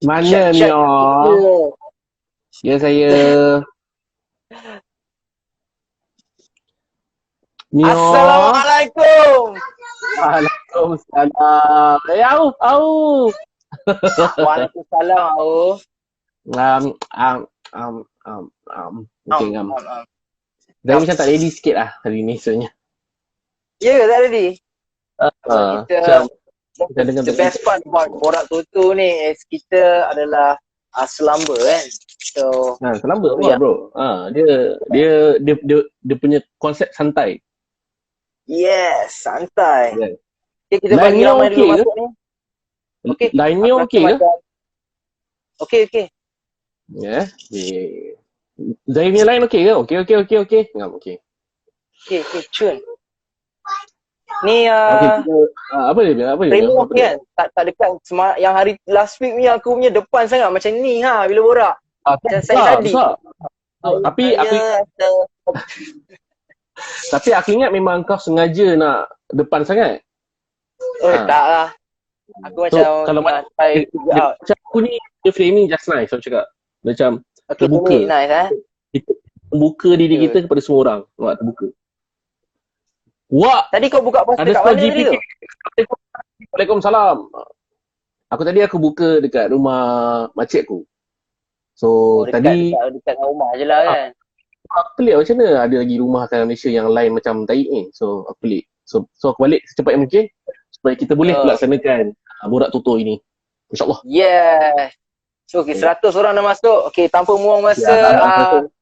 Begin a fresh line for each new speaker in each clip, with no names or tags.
Mana
Chat
Mio?
kita.
Ya saya. Mio.
Assalamualaikum.
Waalaikumsalam. Au.
Waalaikumsalam. Oh.
Um, um, um, Okay, ngam.
Am.
Saya macam tak ready sikit lah hari ni sebenarnya.
Ya, tak ready. Sebab kita
Macam kita dengar
the best part about Borak Toto ni is kita adalah selamba kan. So
selamba
ya.
bro. Dia punya konsep santai.
Yes, santai.
Yeah.
Okay, kita
Line
bagi
Mio
ramai dulu
okey ke?
masuk ni. Okey.
Line Mio
Aku rasa
okey ke?
macam okey.
Ya. Zahir punya line okey ke? Okey. Ngam, okey.
Okey, cun. Ni
Apa dia?
frame okey kan? Tak dekat yang hari last week ni aku punya depan sangat macam ni bila borak. Macam saya tadi.
Tapi aku ingat memang kau sengaja nak depan sangat.
Tak lah. Aku macam
kalau
try figure out.
macam aku ni, dia framing just nice aku cakap. Macam terbuka.
Nice
Kita membuka diri kita kepada semua orang. Wah, terbuka. Wah,
tadi kau buka puasa kat mana tadi tu?
Waalaikumsalam. Aku buka dekat rumah makcik aku. So tadi
dekat rumah je lah kan.
Aku pelik macam mana ada lagi rumah kat Malaysia yang lain macam taik ni. So aku pelik. So aku balik secepat yang mungkin supaya kita boleh melaksanakan Borak Toto ini. InsyaAllah.
Yes. So 100 orang dah masuk. Okay, tanpa buang masa.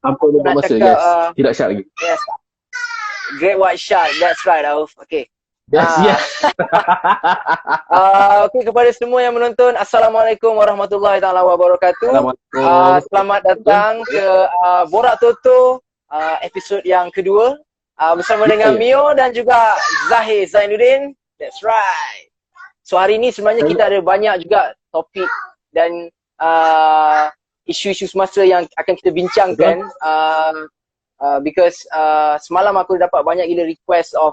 Tanpa buang masa, yes. Tidak syak lagi.
Yes. Great white shark. That's right, Auf. Okay.
Yes.
Okay, kepada semua yang menonton, Assalamualaikum warahmatullahi taala wabarakatuh. Selamat datang ke Borak Toto episod yang kedua bersama dengan Mio dan juga Zahir Zainuddin. That's right. So hari ni sebenarnya kita ada banyak juga topik dan isu-isu semasa yang akan kita bincangkan because semalam aku dapat banyak gila request of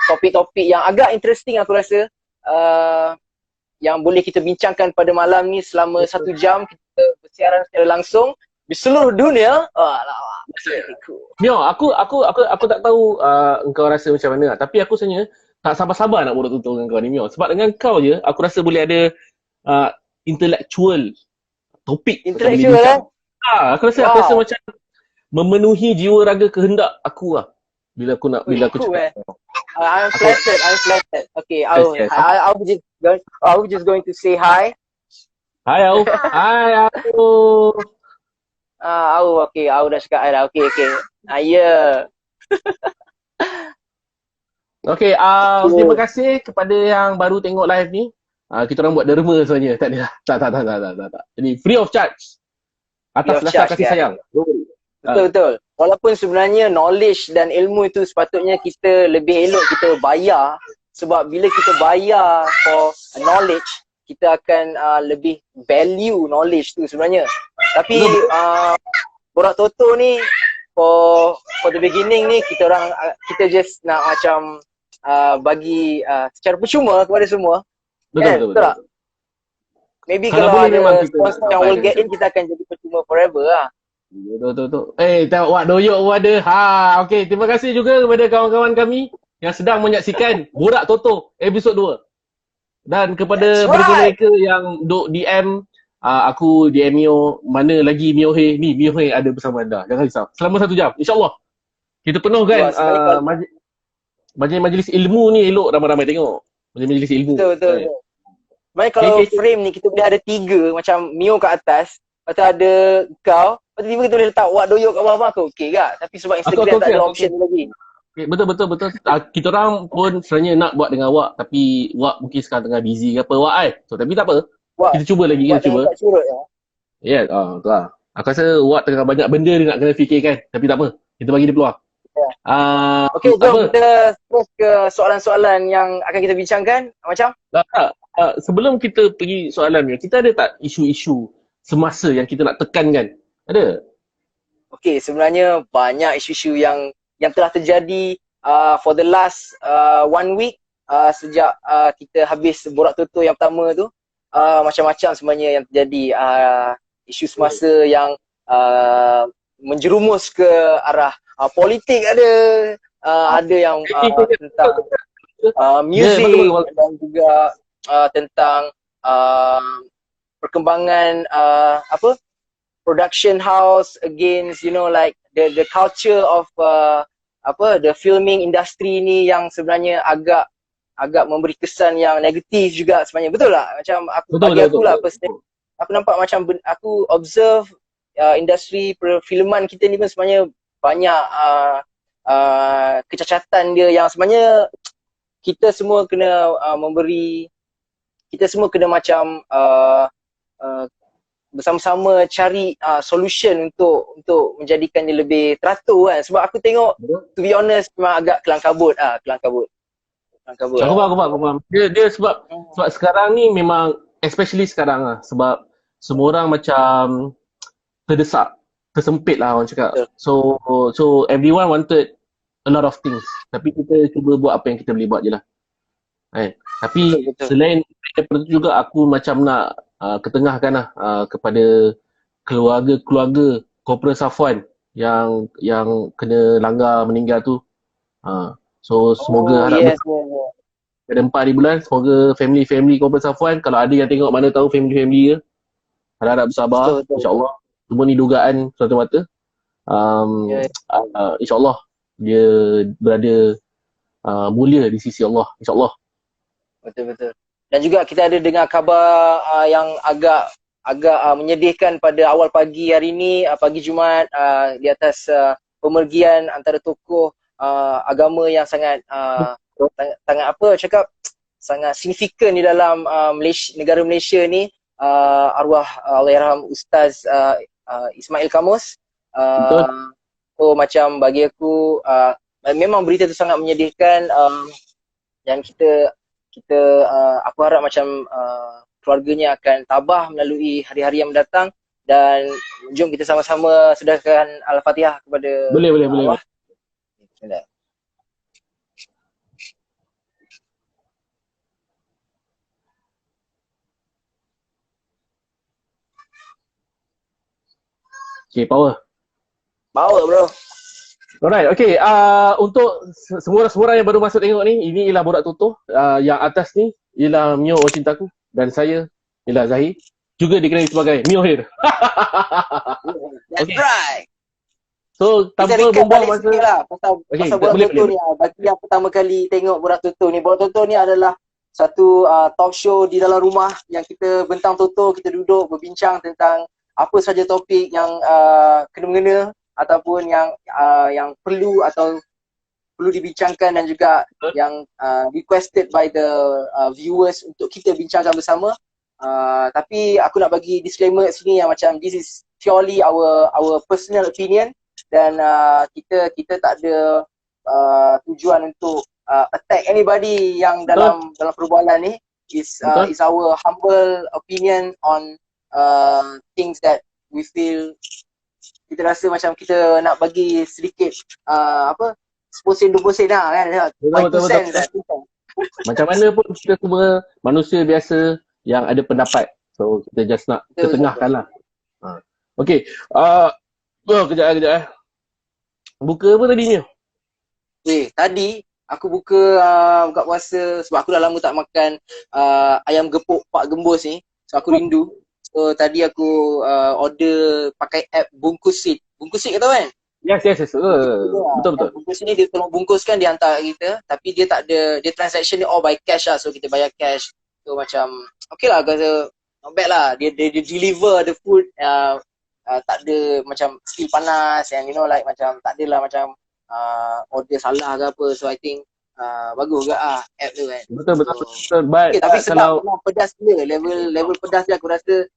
topik-topik yang agak interesting aku rasa yang boleh kita bincangkan pada malam ni selama 1 jam kita bersiaran secara langsung di seluruh dunia.
Mio, aku tak tahu engkau rasa macam mana, tapi aku sebenarnya tak sabar-sabar nak borak Toto dengan kau ni Mio. Sebab dengan kau je aku rasa boleh ada intellectual topik.
Intellectual
aku rasa macam memenuhi jiwa raga kehendak aku lah. Bila aku cakap.
I'm flattered. Okay, I was just going to say hi.
Hi, Au. Hi, Au.
Okay, Au dah cakap hi dah. Okay. Ya.
Okay, terima kasih kepada yang baru tengok live ni. Kita orang buat derma sebenarnya. Tak ada. Tak. Jadi free of charge. Atas dasar kasih sayang.
Betul. Walaupun sebenarnya knowledge dan ilmu itu sepatutnya kita lebih elok kita bayar, sebab bila kita bayar for knowledge, kita akan lebih value knowledge tu sebenarnya. Tapi Borak Toto ni for the beginning ni kita just nak macam bagi secara percuma kepada semua.
Betul.
Tak? Maybe kalau ada sponsor yang will get in, kita akan jadi percuma forever lah.
Betul. Tengok Wak Doyok pun ada. Okay. Terima kasih juga kepada kawan-kawan kami yang sedang menyaksikan Borak Toto episod 2. Dan kepada mereka yang duk DM aku, DM Mio, mana lagi Mio Hei. Ni Mio Hei ada bersama anda. Jangan risau. Selama 1 jam. InsyaAllah. Kita penuhkan majlis ilmu ni elok ramai-ramai tengok. Majlis ilmu.
Betul. Sebenarnya kalau frame ni kita boleh ada 3 macam Mio kat atas, lepas tu ada kau, lepas tu tiba kita boleh letak Wak Doyok kat bawah, aku okey ke? Tapi sebab Instagram tak ada option lagi.
Okay, betul. Kita orang pun sebenarnya nak buat dengan Wak, tapi Wak mungkin sekarang tengah busy ke apa Wak So tapi tak apa. Kita cuba lagi. Ya, betul lah. Aku rasa Wak tengah banyak benda dia nak kena fikirkan. Tapi tak apa. Kita bagi dia peluang.
Okey, jom kita terus ke soalan-soalan yang akan kita bincangkan. Macam?
Sebelum kita pergi soalan ni, kita ada tak isu-isu semasa yang kita nak tekankan? Ada?
Okey, sebenarnya banyak isu-isu yang telah terjadi for the last 1 week sejak kita habis Borak Toto yang pertama tu. macam-macam sebenarnya yang terjadi. Isu semasa yang menjerumus ke arah politik ada yang tentang music dan juga tentang perkembangan production house against like the culture of the filming industry ni yang sebenarnya agak memberi kesan yang negatif juga sebenarnya. Betul tak? Macam aku lah personally, aku nampak macam aku observe industri perfilman kita ni pun sebenarnya banyak kecacatan dia yang sebenarnya kita semua kena kita semua kena macam bersama-sama cari solution untuk menjadikan dia lebih teratur kan. Sebab aku tengok, to be honest, memang agak kelang kabut. Aku
faham. Dia sebab sekarang ni memang, especially sekarang lah, sebab semua orang macam terdesak, tersempit lah orang cakap. So everyone wanted a lot of things. Tapi kita cuba buat apa yang kita boleh buat je lah. Tapi selain daripada itu juga aku macam nak ketengahkan lah kepada keluarga Corporal Safwan yang kena langgar meninggal tu. So semoga harap pada 4 hari bulan, semoga family Corporal Safwan, kalau ada yang tengok mana tahu family dia, harap bersabar. InsyaAllah semua ni dugaan semata-mata. InsyaAllah dia berada mulia di sisi Allah, insyaAllah.
Betul. Dan juga kita ada dengar khabar yang agak menyedihkan pada awal pagi hari ini, pagi Jumaat, di atas pemergian antara tokoh agama yang sangat sangat signifikan di dalam negara Malaysia ni, arwah Allahyarham Ustaz Ismail Kamus. So macam bagi aku memang berita tu sangat menyedihkan, dan kita aku harap macam keluarganya akan tabah melalui hari-hari yang mendatang, dan jom kita sama-sama sedahkan Al-Fatihah kepada
boleh.
Bismillah.
Okay, power
bro.
Alright, okay. Untuk semua orang yang baru masuk tengok ni, ini ialah Borak Tutuh. Yang atas ni ialah Mio Oh Cintaku, dan saya ialah Zahir, juga dikenali sebagai Mio Hir.
That's right.
So tanpa membuang masa
lah, pasal Borak Tutuh ni, bagi yang pertama kali tengok Borak Tutuh ni, Borak Tutuh ni adalah satu talk show di dalam rumah yang kita bentang tutup, kita duduk berbincang tentang apa saja topik yang kena-mengena ataupun yang perlu dibincangkan, dan juga yang requested by the viewers untuk kita bincangkan bersama. Tapi aku nak bagi disclaimer kat sini yang macam this is purely our personal opinion, dan kita tak ada tujuan untuk attack anybody yang dalam perbualan ni. Is our humble opinion on things that we feel, kita rasa macam kita nak bagi sedikit 10% 20% lah kan.
Betul. Macam mana pun kita semua manusia biasa yang ada pendapat. So kita just nak ketengahkan lah. Okay. Kejap. Buka apa tadi ni?
Tadi aku buka puasa sebab aku dah lama tak makan ayam gepuk Pak Gembus ni. So aku rindu. So tadi aku order pakai app Bungkusit. Bungkusit kata kan?
Yes. Betul.
Bungkus ni dia tolong bungkuskan, dia hantar kita, tapi dia tak ada, dia transaction ni all by cash lah. So kita bayar cash. So macam okay lah, aku rasa not bad lah. Dia deliver the food, tak ada macam still panas, and like macam tak adalah macam order salah ke apa. So I think bagus juga app tu kan.
Betul. But
tapi sedap, memang pedas dia. Level pedas dia aku rasa.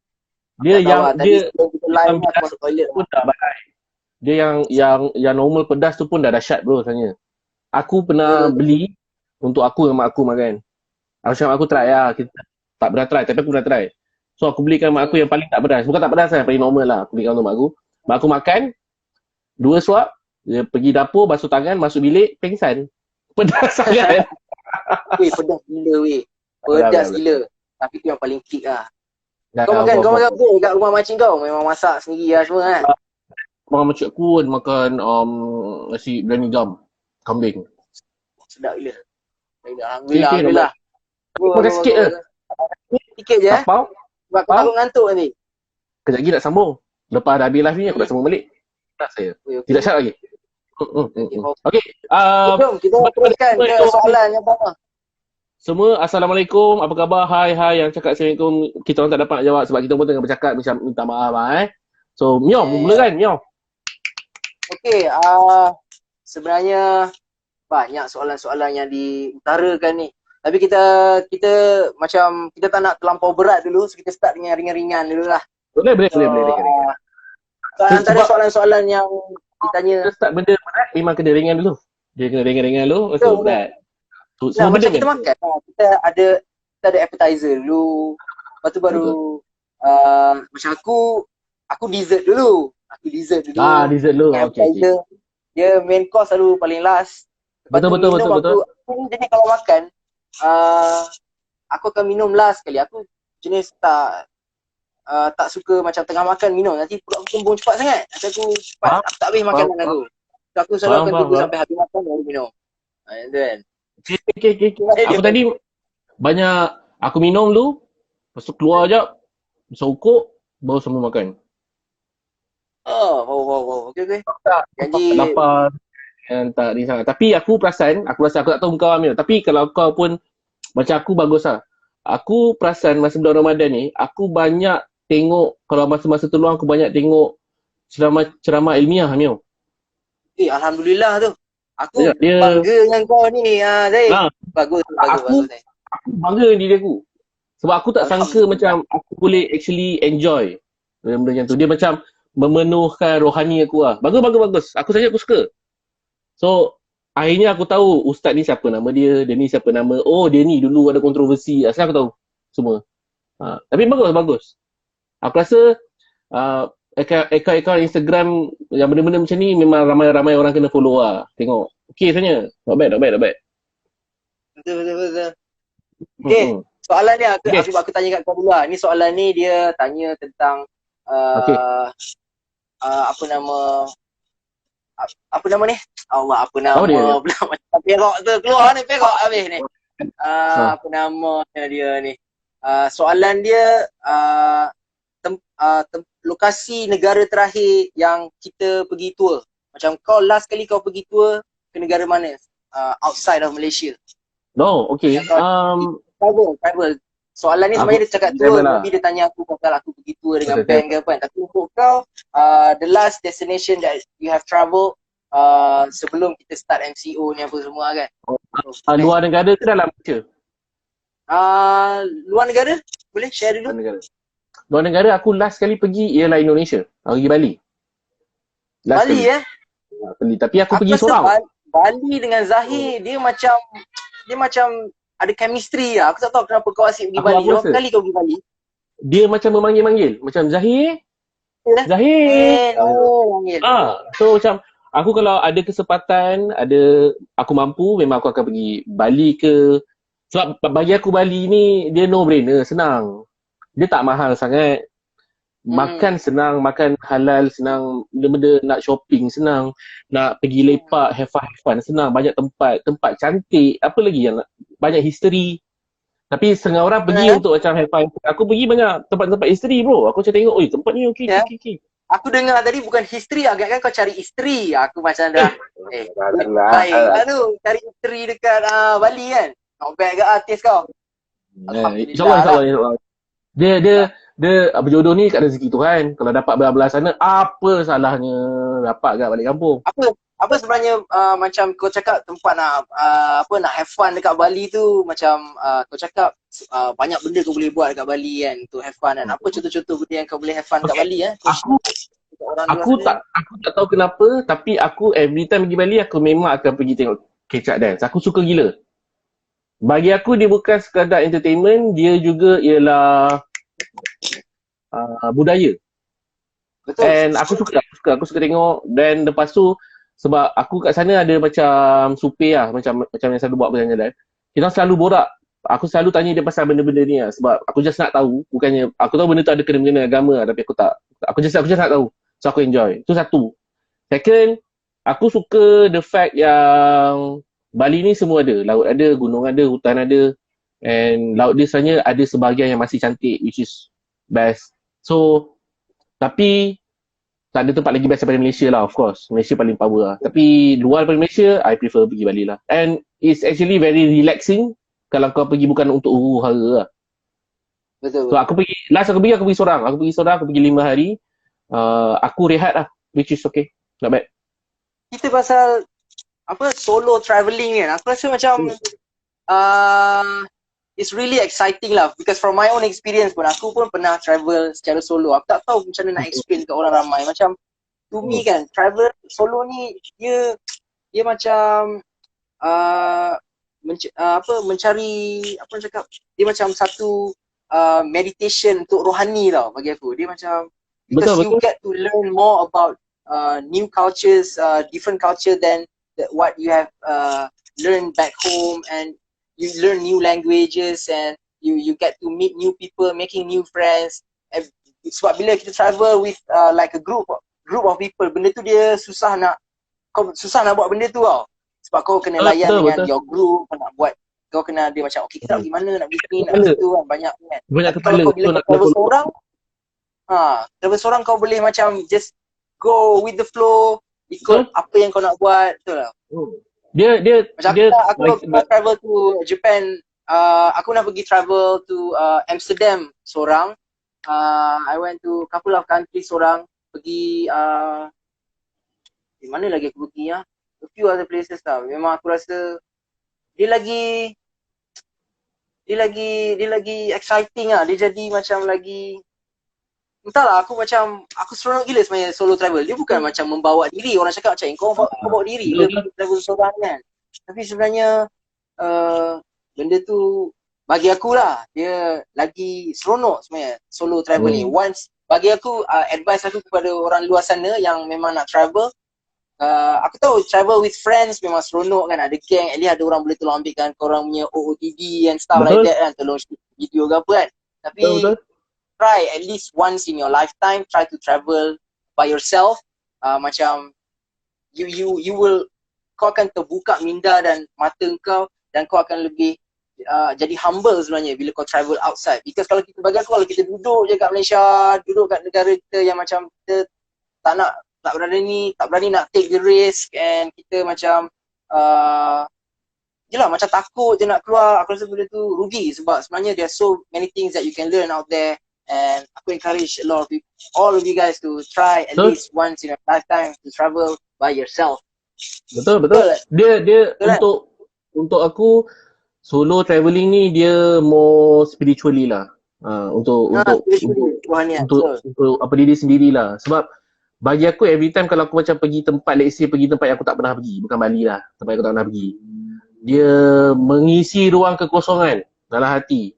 Dia yang
live masuk toilet
pun tak baik. Dia yang normal pedas tu pun dah dahsyat bro sebenarnya. Aku pernah beli untuk aku dan mak aku makan. Macam aku try lah. Kita tak pernah try, tapi aku pernah try. So aku belikan mak aku yang paling tak pedas. Bukan tak pedas lah, paling normal lah. Aku belikan untuk mak aku. Mak aku makan 2 suap, dia pergi dapur, basuh tangan, masuk bilik, pengsan. Pedas sangat.
Pedas gila. Pedas gila. Tapi tu yang paling kick lah.
Dah,
Kau makan apa kat rumah makcik kau? Memang masak sendiri lah semua kan?
Orang macam aku kan makan nasi biryani gam kambing.
Sedap gila. Alhamdulillah.
Makan sikit je.
Sikit je
Tapau.
Sebab aku takut ngantuk nanti.
Kejap lagi nak sambung. Lepas dah habis live ni aku nak sambung balik. Tak saya. Tidak syak lagi. Okey.
Jom kita teruskan ke soalan yang pertama.
Semua Assalamualaikum. Apa khabar? Hai yang cakap Assalamualaikum. Kita orang tak dapat nak jawab sebab kita pun tengah bercakap macam minta maaf So Mio mulakan Mio.
Okey, sebenarnya banyak soalan-soalan yang diutarakan ni. Tapi kita macam kita tak nak terlampau berat dulu, so kita start dengan ringan-ringan dulu lah.
Boleh.
Antara soalan-soalan yang ditanya,
kita start benda berat memang kena ringan dulu. Dia kena ringan-ringan dulu, lepas tu berat.
Nah, macam kita makan, kita ada appetizer dulu. Lepas tu baru macam aku dessert dulu. Dessert
dulu. Okey.
Dia main course selalu paling last.
Betul.
Aku jenis kalau makan aku akan minum last sekali. Aku jenis tak suka macam tengah makan minum. Nanti perut aku kembung cepat sangat. Nanti aku cepat aku tak habis makanan aku. So, aku selalu akan tunggu sampai habis makan baru minum. Itu kan.
Okay. Aku tadi banyak aku minum dulu. Lepas tu keluar jap. Sokok baru semua makan.
Wow. Okay. Jadi
lapar yang tak ni sangat. Tapi aku rasa aku tak tahu kau Amir. Tapi kalau kau pun macam aku bagus lah. Aku perasan masa bulan Ramadan ni, aku banyak tengok, kalau masa-masa tu luang aku banyak tengok ceramah ilmiah Amir.
Alhamdulillah tu. Aku bangga dengan kau ni, Zaid. Bagus.
Aku bangga dengan diri aku. Sebab aku tak sangka macam aku boleh actually enjoy benda-benda macam tu. Dia macam memenuhkan rohani aku lah. Bagus. Aku saja aku suka. So, akhirnya aku tahu ustaz ni siapa nama dia ni siapa nama. Oh, dia ni dulu ada kontroversi. Asal aku tahu semua. Tapi bagus. Aku rasa akaun Instagram yang benda-benda macam ni memang ramai orang kena follow lah. Tengok. Okey sebenarnya. Not bad.
Betul. Okay, soalan ni aku tanya kat kau dulu lah. Ni soalan ni dia tanya tentang apa nama ni? Allah, apa nama pula macam perak tu keluar ni, perak habis ni. Apa nama dia ni? Soalan dia lokasi negara terakhir yang kita pergi tour. Macam kau last kali kau pergi tour ke negara mana? Outside of Malaysia.
No, okay.
Travel. Soalan ni sebenarnya dia cakap tour, tapi dia tanya aku pasal aku pergi tour dengan band ke apa kan. Tapi untuk kau, the last destination that you have travelled sebelum kita start MCO ni apa semua kan.
Luar negara ke dalam Malaysia?
Luar negara? Boleh share dulu?
Luar negara aku last kali pergi ialah Indonesia. Aku pergi Bali.
Bali
Bali. Tapi aku pergi seorang.
Bali dengan Zahir dia macam ada chemistry lah. Aku tak tahu kenapa kau asyik pergi Bali. Berapa kali kau pergi Bali?
Dia macam memanggil-manggil. Macam Zahir. Zahir.
Manggil.
So macam aku kalau ada kesempatan, aku mampu, memang aku akan pergi Bali ke. Sebab bagi aku Bali ni dia no brainer, senang. Dia tak mahal sangat. Makan senang, makan halal senang, benda-benda nak shopping senang, nak pergi lepak, have fun senang, banyak tempat cantik, apa lagi yang banyak history. Tapi setengah orang pergi untuk macam have fun. Aku pergi banyak tempat-tempat history bro. Aku macam tengok, oi tempat ni okey.
Aku dengar tadi bukan history, agak kan kau cari isteri. Aku macam dah baik lah tu, cari isteri dekat Bali kan. Not bad ke artis kau?
InsyaAllah. Dia berjodoh ni kat rezeki Tuhan. Kalau dapat belah-belah sana, apa salahnya dapat kat balik kampung?
Apa sebenarnya macam kau cakap tempat nak have fun dekat Bali tu, macam kau cakap banyak benda kau boleh buat dekat Bali kan untuk have fun kan. Apa contoh-contoh benda yang kau boleh have fun dekat Bali
Aku tak tahu kenapa, tapi aku every time pergi Bali aku memang akan pergi tengok kecak dance. Aku suka gila. Bagi aku dia bukan sekadar entertainment, dia juga ialah budaya. Betul. And aku suka tengok. Dan lepas tu sebab aku kat sana ada macam supir lah, macam yang selalu buat berjalan-jalan. Kita selalu borak aku selalu tanya dia pasal benda-benda ni lah. Sebab aku just nak tahu. Bukannya, aku tahu benda tu ada kena-mengena agama lah, tapi aku tak. Aku just nak tahu. So aku enjoy. Itu satu. Second, aku suka the fact yang Bali ni semua ada. Laut ada, gunung ada, hutan ada. And laut dia sebenarnya ada sebahagian yang masih cantik, which is best. So, tapi tak ada tempat lagi best daripada Malaysia lah, of course. Malaysia paling power lah. Tapi luar daripada Malaysia, I prefer pergi Bali lah. And it's actually very relaxing kalau kau pergi bukan untuk huru-hara lah.
Betul.
So aku pergi seorang. Aku pergi 5 hari. Aku rehat lah, which is okay. Not bad.
Kita pasal solo travelling kan. Aku rasa macam it's really exciting lah, because from my own experience pun aku pun pernah travel secara solo. Aku tak tahu macam mana nak explain ke orang ramai. Macam to me kan, travel solo ni dia macam mencari dia macam satu meditation untuk rohani tau bagi aku. Dia macam because you get to learn more about new cultures, different culture than what you have learned back home, and you learn new languages, and you get to meet new people, making new friends. And sebab bila kita travel with like a group of people, benda tu dia susah nak buat benda tu tau. Sebab kau kena layan dengan your group, kau kena dia macam okay, kita nak pergi mana, nak pergi sini, nak pergi situ kan, banyak kan.
Banyak
kepala. Kalau bila kau travel seorang, kau boleh macam just go with the flow, ikut apa yang kau nak buat, betul tak? Aku pernah travel to Japan. Aku pernah pergi travel to Amsterdam seorang. I went to couple of countries seorang. Pergi di mana lagi aku pergi ya? A few other places lah. Memang aku rasa dia lagi exciting lah. Dia jadi macam lagi, entahlah, aku seronok gila sebenarnya solo travel. Dia bukan macam membawa diri. Orang cakap macam kau bawa diri bila travel seorang kan. Tapi sebenarnya benda tu bagi aku lah, dia lagi seronok sebenarnya solo travel ni. Once bagi aku, advice aku kepada orang luar sana yang memang nak travel, aku tahu travel with friends memang seronok kan, ada gang, at least ada orang boleh tolong ambilkan korang punya OOTD and stuff like that kan, tolong shoot video ke apa kan. Tapi try at least once in your lifetime, try to travel by yourself. Macam you will, kau akan terbuka minda dan mata kau, dan kau akan lebih jadi humble sebenarnya bila kau travel outside. Because kalau kita, bagi aku, kalau kita duduk je kat Malaysia, duduk kat negara kita yang macam kita tak berani nak take the risk, and kita macam yelah, macam takut je nak keluar. Aku rasa benda tu rugi, sebab sebenarnya there are so many things that you can learn out there. And aku encourage a lot of people, all of you guys, to try at least once in a lifetime to travel by yourself.
Betul. Dia untuk aku solo travelling ni dia more spiritually lah. Untuk diri sendirilah. Sebab bagi aku every time kalau aku macam pergi tempat, let's say pergi tempat yang aku tak pernah pergi, bukan Bali lah, tempat yang aku tak pernah pergi, dia mengisi ruang kekosongan dalam hati.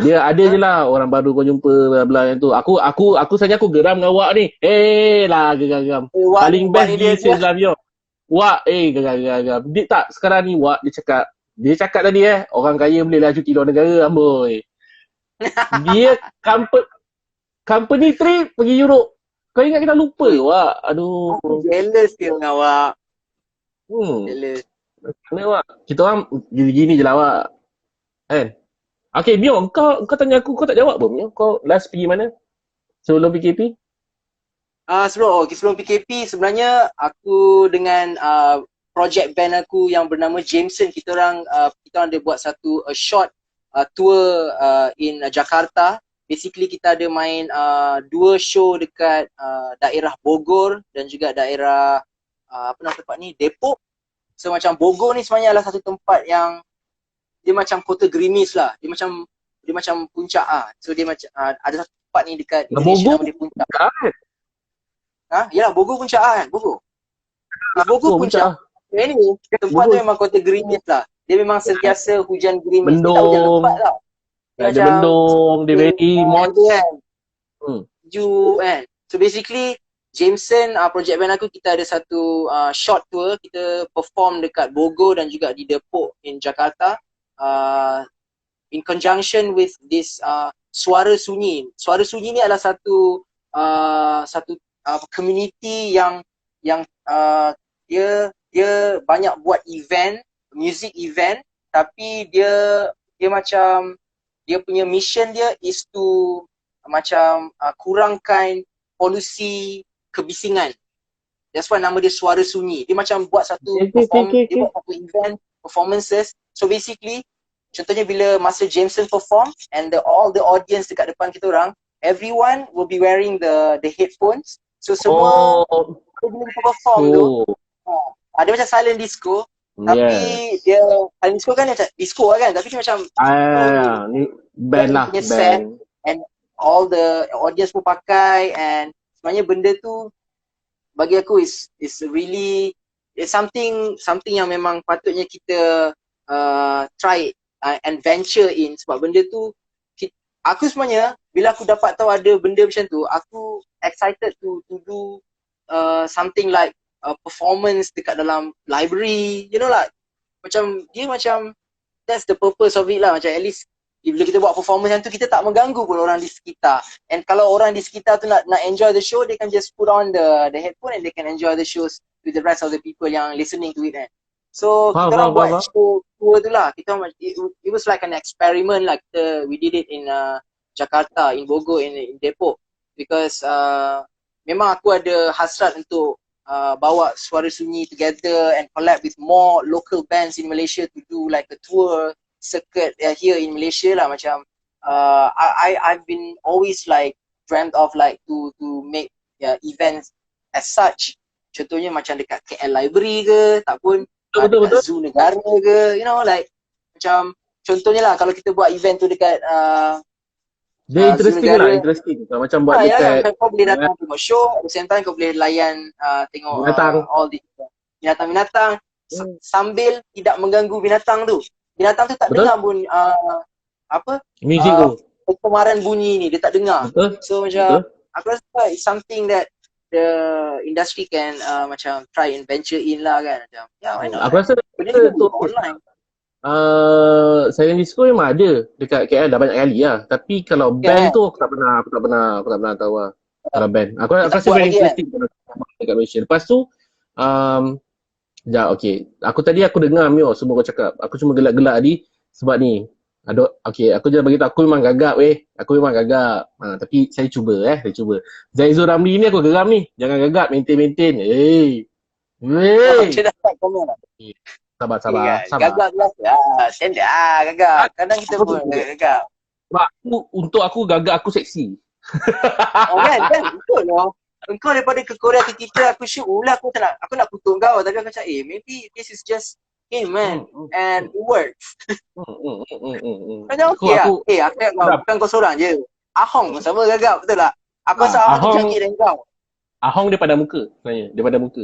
Dia ada je lah orang baru kau jumpa bla bla yang tu. Aku sebenarnya aku geram dengan Wak ni. Geram. Paling best di Islam yo. Wak geram. Dia tak, sekarang ni Wak dia cakap tadi orang kaya boleh lah cuti luar negara amboi. Dia company trip pergi Europe. Kau ingat kita lupa Wak. Aduh.
Jealous dia dengan Wak.
Jealous. Kenapa Wak? Kita orang gini je lah Wak. Kan? Okay, Mio, kau tanya aku, kau tak jawab pun, Mio. Kau last pergi mana? Sebelum PKP?
Sebelum PKP, sebenarnya aku dengan project band aku yang bernama Jameson, kita orang ada buat satu short tour in Jakarta. Basically kita ada main 2 show dekat daerah Bogor dan juga daerah apa nama tempat ni, Depok. So macam Bogor ni sebenarnya adalah satu tempat yang dia macam kota gerimis lah. Dia macam puncak ah. So dia macam ada satu tempat ni dekat Indonesia nama dia Puncak. Yalah, Bogor Puncak kan, Bogor. Bogor Puncak. Anyway, tempat tu memang kota gerimis lah. Dia memang sentiasa hujan gerimis. Dia tak hujan lebat lah.
Ada mendung, dia very moist
kan. Kan. So basically Jameson, project band aku, kita ada satu short tour. Kita perform dekat Bogor dan juga di Depok in Jakarta. in conjunction with this Suara Sunyi. Suara Sunyi ni adalah satu community yang dia banyak buat event, music event, tapi dia macam dia punya mission dia is to macam kurangkan polusi kebisingan. That's why nama dia Suara Sunyi. Dia macam buat satu dia buat satu event, performances. So basically, contohnya bila masa Jameson perform and all the audience dekat depan kita orang, everyone will be wearing the headphones. So semua bila kita perform tu, dia macam silent disco. Tapi dia silent disco kan macam disco lah kan, tapi dia macam
ni band lah,
band. And all the audience pun pakai, and sebenarnya benda tu bagi aku is really something yang memang patutnya kita try and venture in, sebab benda tu aku sebenarnya bila aku dapat tahu ada benda macam tu, aku excited to do something like a performance dekat dalam library, you know lah, macam dia macam that's the purpose of it lah, macam at least bila kita buat performance yang tu kita tak mengganggu pun orang di sekitar. And kalau orang di sekitar tu nak enjoy the show, they can just put on the headphone and they can enjoy the shows with the rest of the people yang listening to it kan. So kita orang buat show tour tu lah. It was like an experiment lah. We did it in Jakarta, in Bogor, in Depok. Because memang aku ada hasrat untuk bawa Suara Sunyi together and collab with more local bands in Malaysia to do like a tour circuit here in Malaysia lah. Macam I've been always like dreamt of like to make events as such. Contohnya macam dekat KL Library ke, tak pun dekat Zoo Negara ke, you know, like macam contohnya lah kalau kita buat event tu dekat
dia interesting lah, interesting. Macam buat dekat
kau boleh datang tengok show, at the same time kau boleh layan tengok all the binatang-binatang sambil tidak mengganggu binatang tu. Binatang tu tak dengar pun
music tu,
kemaran bunyi ni, dia tak dengar. So macam aku rasa it's something that the industry can macam try and venture in lah kan. Macam why not?
Aku rasa benda tu online. Silent disco memang ada dekat KL dah banyak kali lah. Tapi kalau band tu aku tak pernah tahu lah. Kalau band aku rasa very interesting dekat Malaysia. Lepas tu okay. Aku dengar Mio semua kau cakap. Aku cuma gelak-gelak tadi sebab ni. Okay, aku jangan beritahu aku memang gagap Aku memang gagap. Tapi saya cuba. Zaizul Ramli ni aku geram ni. Jangan gagap, maintain.
Macam dapat komen lah.
Sabar.
Gagap lah. Standard gagap. Kadang kita pun gagap.
Sebab untuk aku gagap aku seksi.
Kan, betul lah. Engkau daripada ke Korea ke kita, aku sure aku nak kutuk kau, tapi aku macam maybe this is just him man, and it works. Macam okey lah. Aku bukan kau seorang je. Ahong sama gagap, betul tak? Aku rasa Ahong canggih dengan kau.
Ahong daripada muka sebenarnya, daripada muka.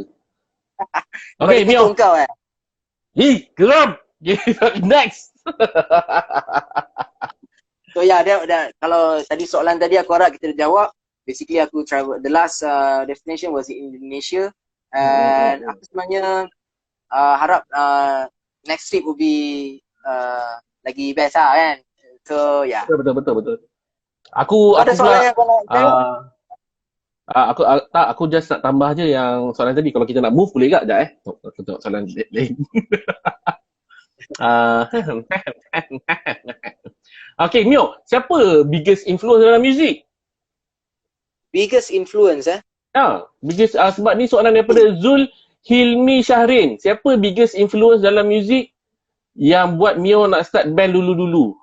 Okay, Mio.
Kau
geram. Next.
So dia kalau tadi soalan tadi aku harap kita dah jawab. Basically aku travel, the last destination was in Indonesia, and aku sebenarnya harap next trip will be lagi best lah kan. So
Betul. Aku
ada soalan yang kau nak
aku just nak tambah je yang soalan tadi. Kalau kita nak move boleh tak? Sekejap Aku tengok soalan lain. Okay, Mio, siapa biggest influence dalam music?
Biggest influence
biggest sebab ni soalan daripada Zul Hilmi Syahrin. Siapa biggest influence dalam music yang buat Mio nak start band dulu-dulu?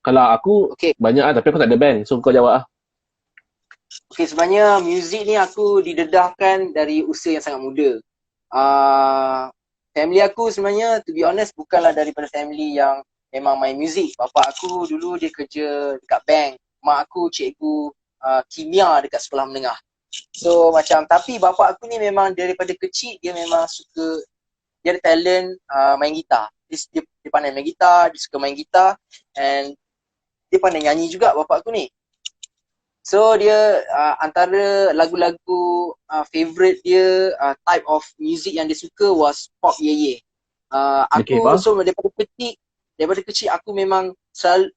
Kalau aku banyak tapi aku tak ada band. So kau jawab lah.
Okay, sebenarnya music ni aku didedahkan dari usia yang sangat muda. Family aku sebenarnya, to be honest, bukanlah daripada family yang memang main music. Bapa aku dulu dia kerja dekat bank. Mak aku cikgu kimia dekat sekolah menengah. So macam, tapi bapa aku ni memang daripada kecil dia memang suka, dia ada talent main gitar. Dia pandai main gitar, dia suka main gitar, and dia pandai nyanyi juga bapa aku ni. So dia antara lagu-lagu favorite dia, type of music yang dia suka was pop yeye. Aku
Okay, faham.
so daripada kecil aku memang selalu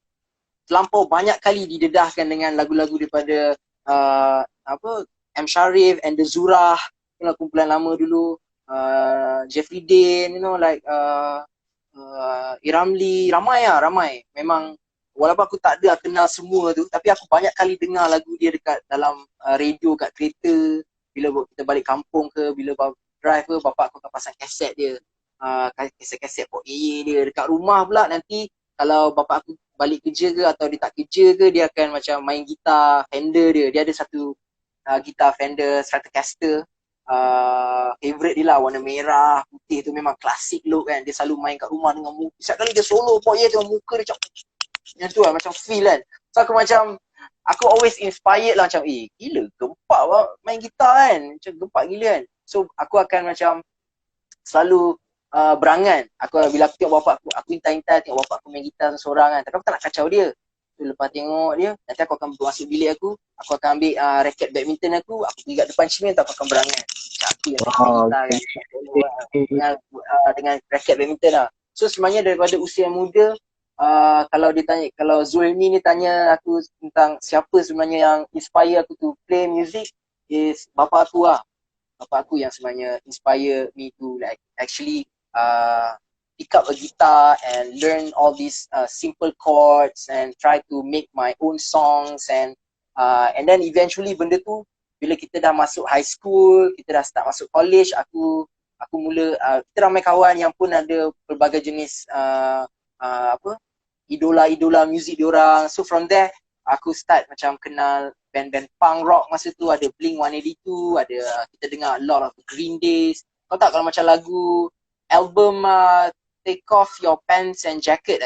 terlampau banyak kali didedahkan dengan lagu-lagu daripada apa, M Sharif and the Zurah, you know, kumpulan lama dulu, Jeffrey Dean, you know, like Iramli, ramai. Memang walaupun aku tak ada kenal semua tu, tapi aku banyak kali dengar lagu dia dekat dalam radio kat kereta, bila kita balik kampung ke, bila drive ke, bapak aku akan pasang kaset dia, kaset-kaset Pok Yeye dia. Dekat rumah pula nanti kalau bapak aku balik kerja ke atau dia tak kerja ke, dia akan macam main gitar Fender dia. Dia ada satu gitar Fender Stratocaster, favorite dia lah, warna merah, putih tu, memang klasik look kan. Dia selalu main kat rumah dengan muka. Setiap kali dia solo Pok Yeye tengok muka dia macam yang tu lah, macam feel kan. So aku macam, aku always inspired lah macam, gila gempak main gitar kan, macam gempak gila kan. So aku akan macam selalu berangan. Bila aku tengok bapak aku intai-intai tengok bapak aku main gitar seorang kan, tapi aku tak nak kacau dia. So, lepas tengok dia, nanti aku akan masuk bilik aku akan ambil raket badminton aku pergi kat depan cermin, aku akan berangan. Macam aku yang main gitar kan, dengan raket badminton lah. So sebenarnya daripada usia muda, kalau Zulmi ni tanya aku tentang siapa sebenarnya yang inspire aku to play music, is bapa aku lah. Bapa aku yang sebenarnya inspire me to like actually pick up a guitar and learn all these simple chords and try to make my own songs, and then eventually benda tu bila kita dah masuk high school, kita dah start masuk college, aku mula kita ramai kawan yang pun ada pelbagai jenis idola muzik diorang. So from there aku start macam kenal band-band punk rock masa tu. Ada Blink-182, ada kita dengar a lot of Green Days. Kau tak kalau macam lagu album Take Off Your Pants and Jacket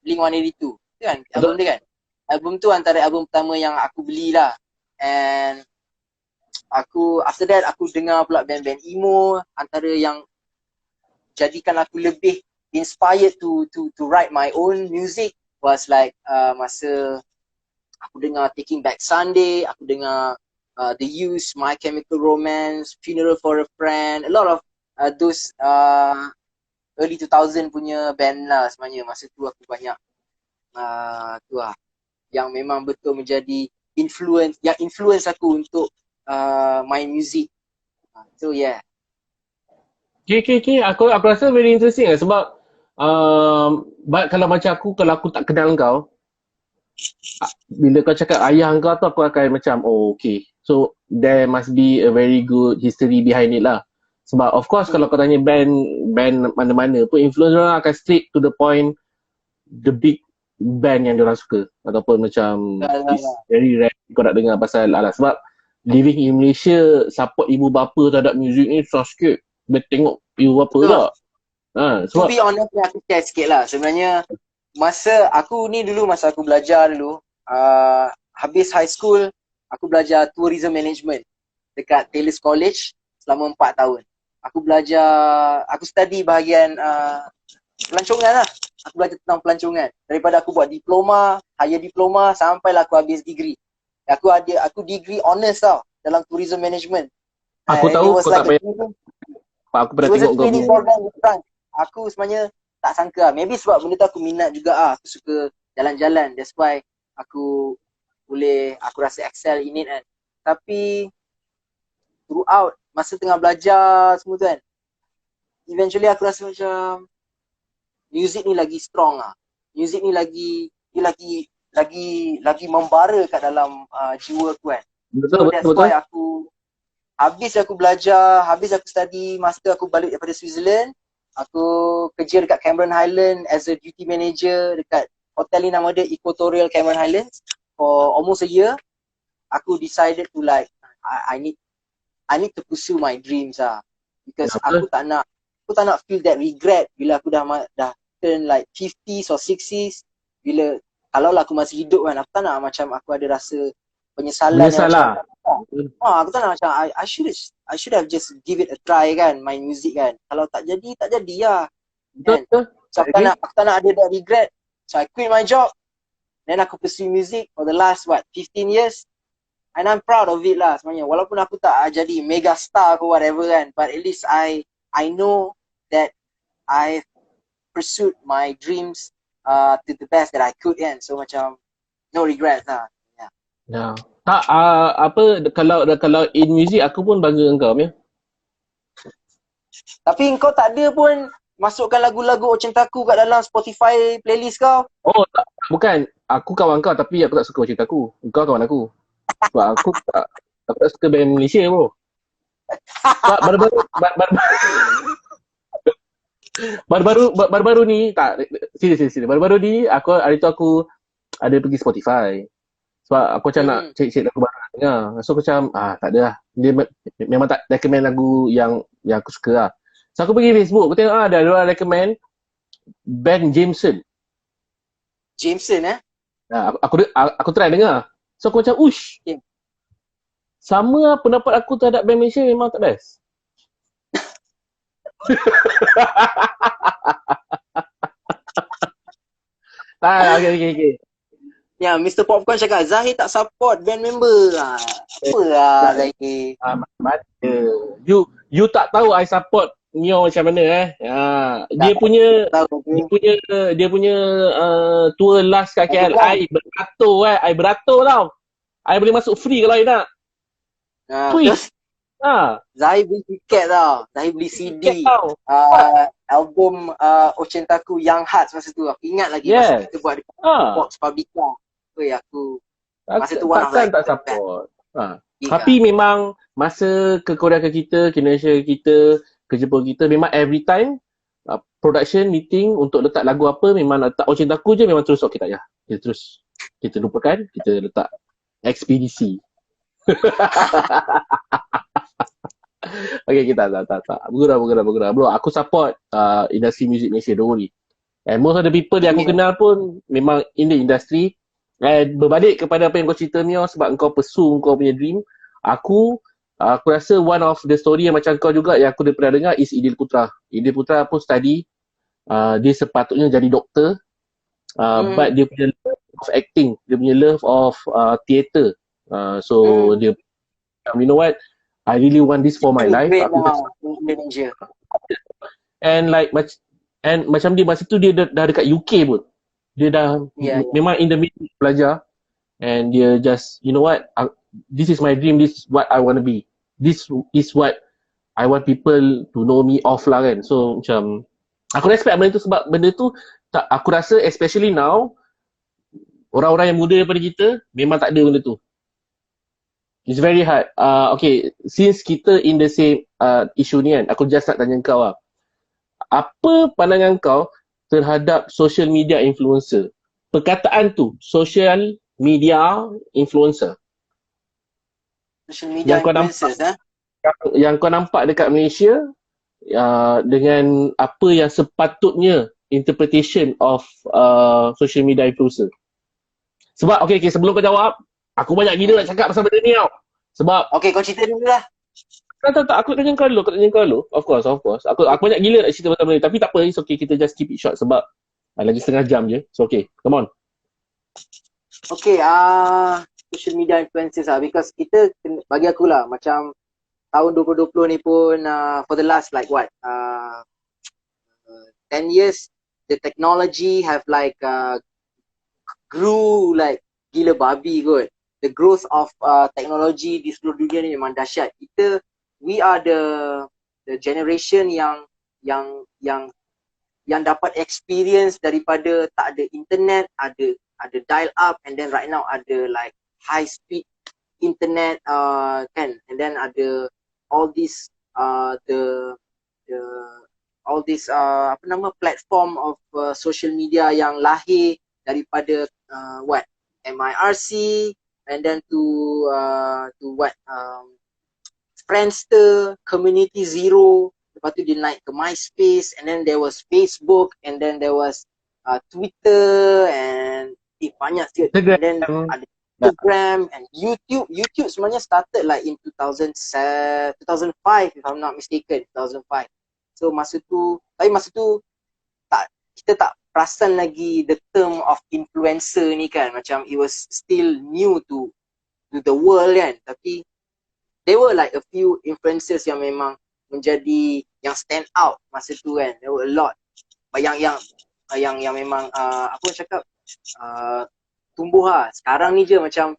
Blink-182 kan, album dia kan. Album tu antara album pertama yang aku belilah. And aku after that aku dengar pula band-band emo. Antara yang jadikan aku lebih inspired to write my own music was like masa aku dengar Taking Back Sunday, aku dengar The Used, My Chemical Romance, Funeral for a Friend, a lot of those early 2000 punya band lah sebenarnya. Masa tu aku banyak tu lah yang memang betul menjadi influence aku untuk main music. So yeah.
Okay. Aku rasa very interesting lah sebab kalau macam kalau aku tak kenal kau, bila kau cakap ayah kau tu aku akan macam okay. So there must be a very good history behind it lah. Sebab of course kalau kau tanya band mana-mana pun, influence orang akan straight to the point, the big band yang diorang suka. Ataupun macam it's very rare kau nak dengar pasal sebab living in Malaysia, support ibu bapa terhadap muzik ni susah sikit. Dia tengok ibu bapa tak.
To be honest, aku share sikit lah. Sebenarnya masa aku belajar dulu, habis high school, aku belajar tourism management dekat Taylor's College selama 4 tahun. Aku study bahagian pelancongan lah. Aku belajar tentang pelancongan. Daripada aku buat diploma, higher diploma, sampailah aku habis degree. Aku degree honors tau dalam tourism management.
Aku tahu kau tak payah. Aku pernah tengok kau.
Aku sebenarnya tak sangka lah. Maybe sebab benda tu aku minat juga lah. Aku suka jalan-jalan. That's why aku rasa excel in it kan. Tapi throughout masa tengah belajar semua tu kan, eventually aku rasa macam music ni lagi strong lah. Music ni lagi membara kat dalam jiwa aku kan. So that's why habis aku belajar, habis aku study master, aku balik daripada Switzerland. Aku kerja dekat Cameron Highland as a duty manager dekat hotel ni, nama dia Equatorial Cameron Highlands, for almost a year. Aku decided to like I need to pursue my dreams lah, because aku tak nak feel that regret bila aku dah turn like 50s or 60s. Bila kalau lah aku masih hidup kan, aku tak nak macam aku ada rasa penyesalan lah. Aku tak nak macam I should have just give it a try kan, main music kan. Kalau tak jadi lah kan? So aku tak nak ada that regret. So I quit my job, then aku pursue music for the last 15 years, and I'm proud of it lah sebenarnya. Walaupun aku tak jadi mega star ke whatever kan, but at least I know that I pursued my dreams to the best that I could kan. So macam no regrets lah.
Ya. Tak, apa, kalau in music aku pun bangga dengan kau, Mia.
Tapi kau tak ada pun masukkan lagu-lagu Ocentaku kat dalam Spotify playlist kau.
Oh, tak, bukan. Aku kawan kau tapi aku tak suka cerita aku. Kau kawan aku. Sebab aku tak suka band Malaysia, bro. Sebab baru-baru ni, tak, serius. Baru-baru ni, hari tu aku ada pergi Spotify. Sebab aku macam nak cek lagu baru nak dengar. So aku macam, tak ada lah. Dia memang tak recommend lagu yang aku suka lah. So aku pergi Facebook, aku tengok ada orang recommend band Jameson.
Jameson
Aku try dengar. So aku macam, ush.
Okay.
Sama pendapat aku terhadap band Malaysia memang tak best. Okay.
Ya, Mr. Popcorn cakap Zahir tak support band member. Apa lah lagi.
You tak tahu I support Neo macam mana Dia punya tour last kat KL I beratur tau. I boleh masuk free kalau I nak.
Terus Zahir beli tiket tau. Zahir beli CD album Ocentaku Young Hearts masa tu. Aku ingat lagi masa kita buat dekat Box Publica. Aku masa tu
takkan tak support. Tapi memang masa ke Korea kita, ke Indonesia kita, ke Jepun kita, memang every time production meeting untuk letak lagu apa, memang letak Ocentaku je, memang terus okay tak payah. Kita lupakan, kita letak ekspedisi. Okay, kita tak. Bergerak. Bro, aku support industri music Malaysia, don't worry. And most of the people yang aku kenal pun memang in the industry. And berbalik kepada apa yang kau cerita Mio, sebab kau pursue kau punya dream, aku rasa one of the story yang macam kau juga yang aku dah pernah dengar is Idil Putra. Idil Putra pun study, dia sepatutnya jadi doktor, but dia punya love of acting, dia punya love of theatre. So dia, you know what, I really want this for my life.
Indonesia.
And macam dia masa tu dia dah dekat UK pun. Dia dah memang in the middle belajar, and dia just, you know what, this is my dream, this is what I want to be, this is what I want people to know me of lah kan. So macam aku respect benda tu, sebab benda tu tak, aku rasa especially now orang-orang yang muda daripada kita memang tak ada benda tu. It's very hard. Okay, since kita in the same issue ni kan, aku just nak tanya kau lah, apa pandangan kau terhadap social media influencer? Perkataan tu, social media influencer.
Social media influencers
yang kau nampak dekat Malaysia, dengan apa yang sepatutnya interpretation of social media influencer. Sebab okay, sebelum kau jawab, aku banyak gila nak cakap pasal benda ni tau. Sebab
kau cerita dulu lah.
Tak, aku tanya kau dulu. Of course. Aku banyak gila nak cerita pasal benda ni, tapi tak apa, it's okay, kita just keep it short sebab lagi setengah jam je. So okay, come on.
Okay, social media influencers because kita, bagi aku lah, macam tahun 2020 ni pun for the last like what 10 years, the technology have like grew like gila babi kot. The growth of technology di seluruh dunia ni memang dahsyat. We are the generation yang dapat experience daripada tak ada internet, ada dial up, and then right now ada like high speed internet kan, and then ada all this platform of social media yang lahir daripada MIRC, and then to Friendster, Community Zero, lepas tu dia naik ke MySpace, and then there was Facebook, and then there was Twitter, and banyak sikit. And then ada Instagram and YouTube. YouTube sebenarnya started like in 2005 if I'm not mistaken, 2005. So masa tu kita tak perasan lagi the term of influencer ni kan, macam it was still new to the world kan. Tapi there were like a few influencers yang memang menjadi yang stand out masa tu kan. There were a lot yang memang apa cakap tumbuh lah. Sekarang ni je macam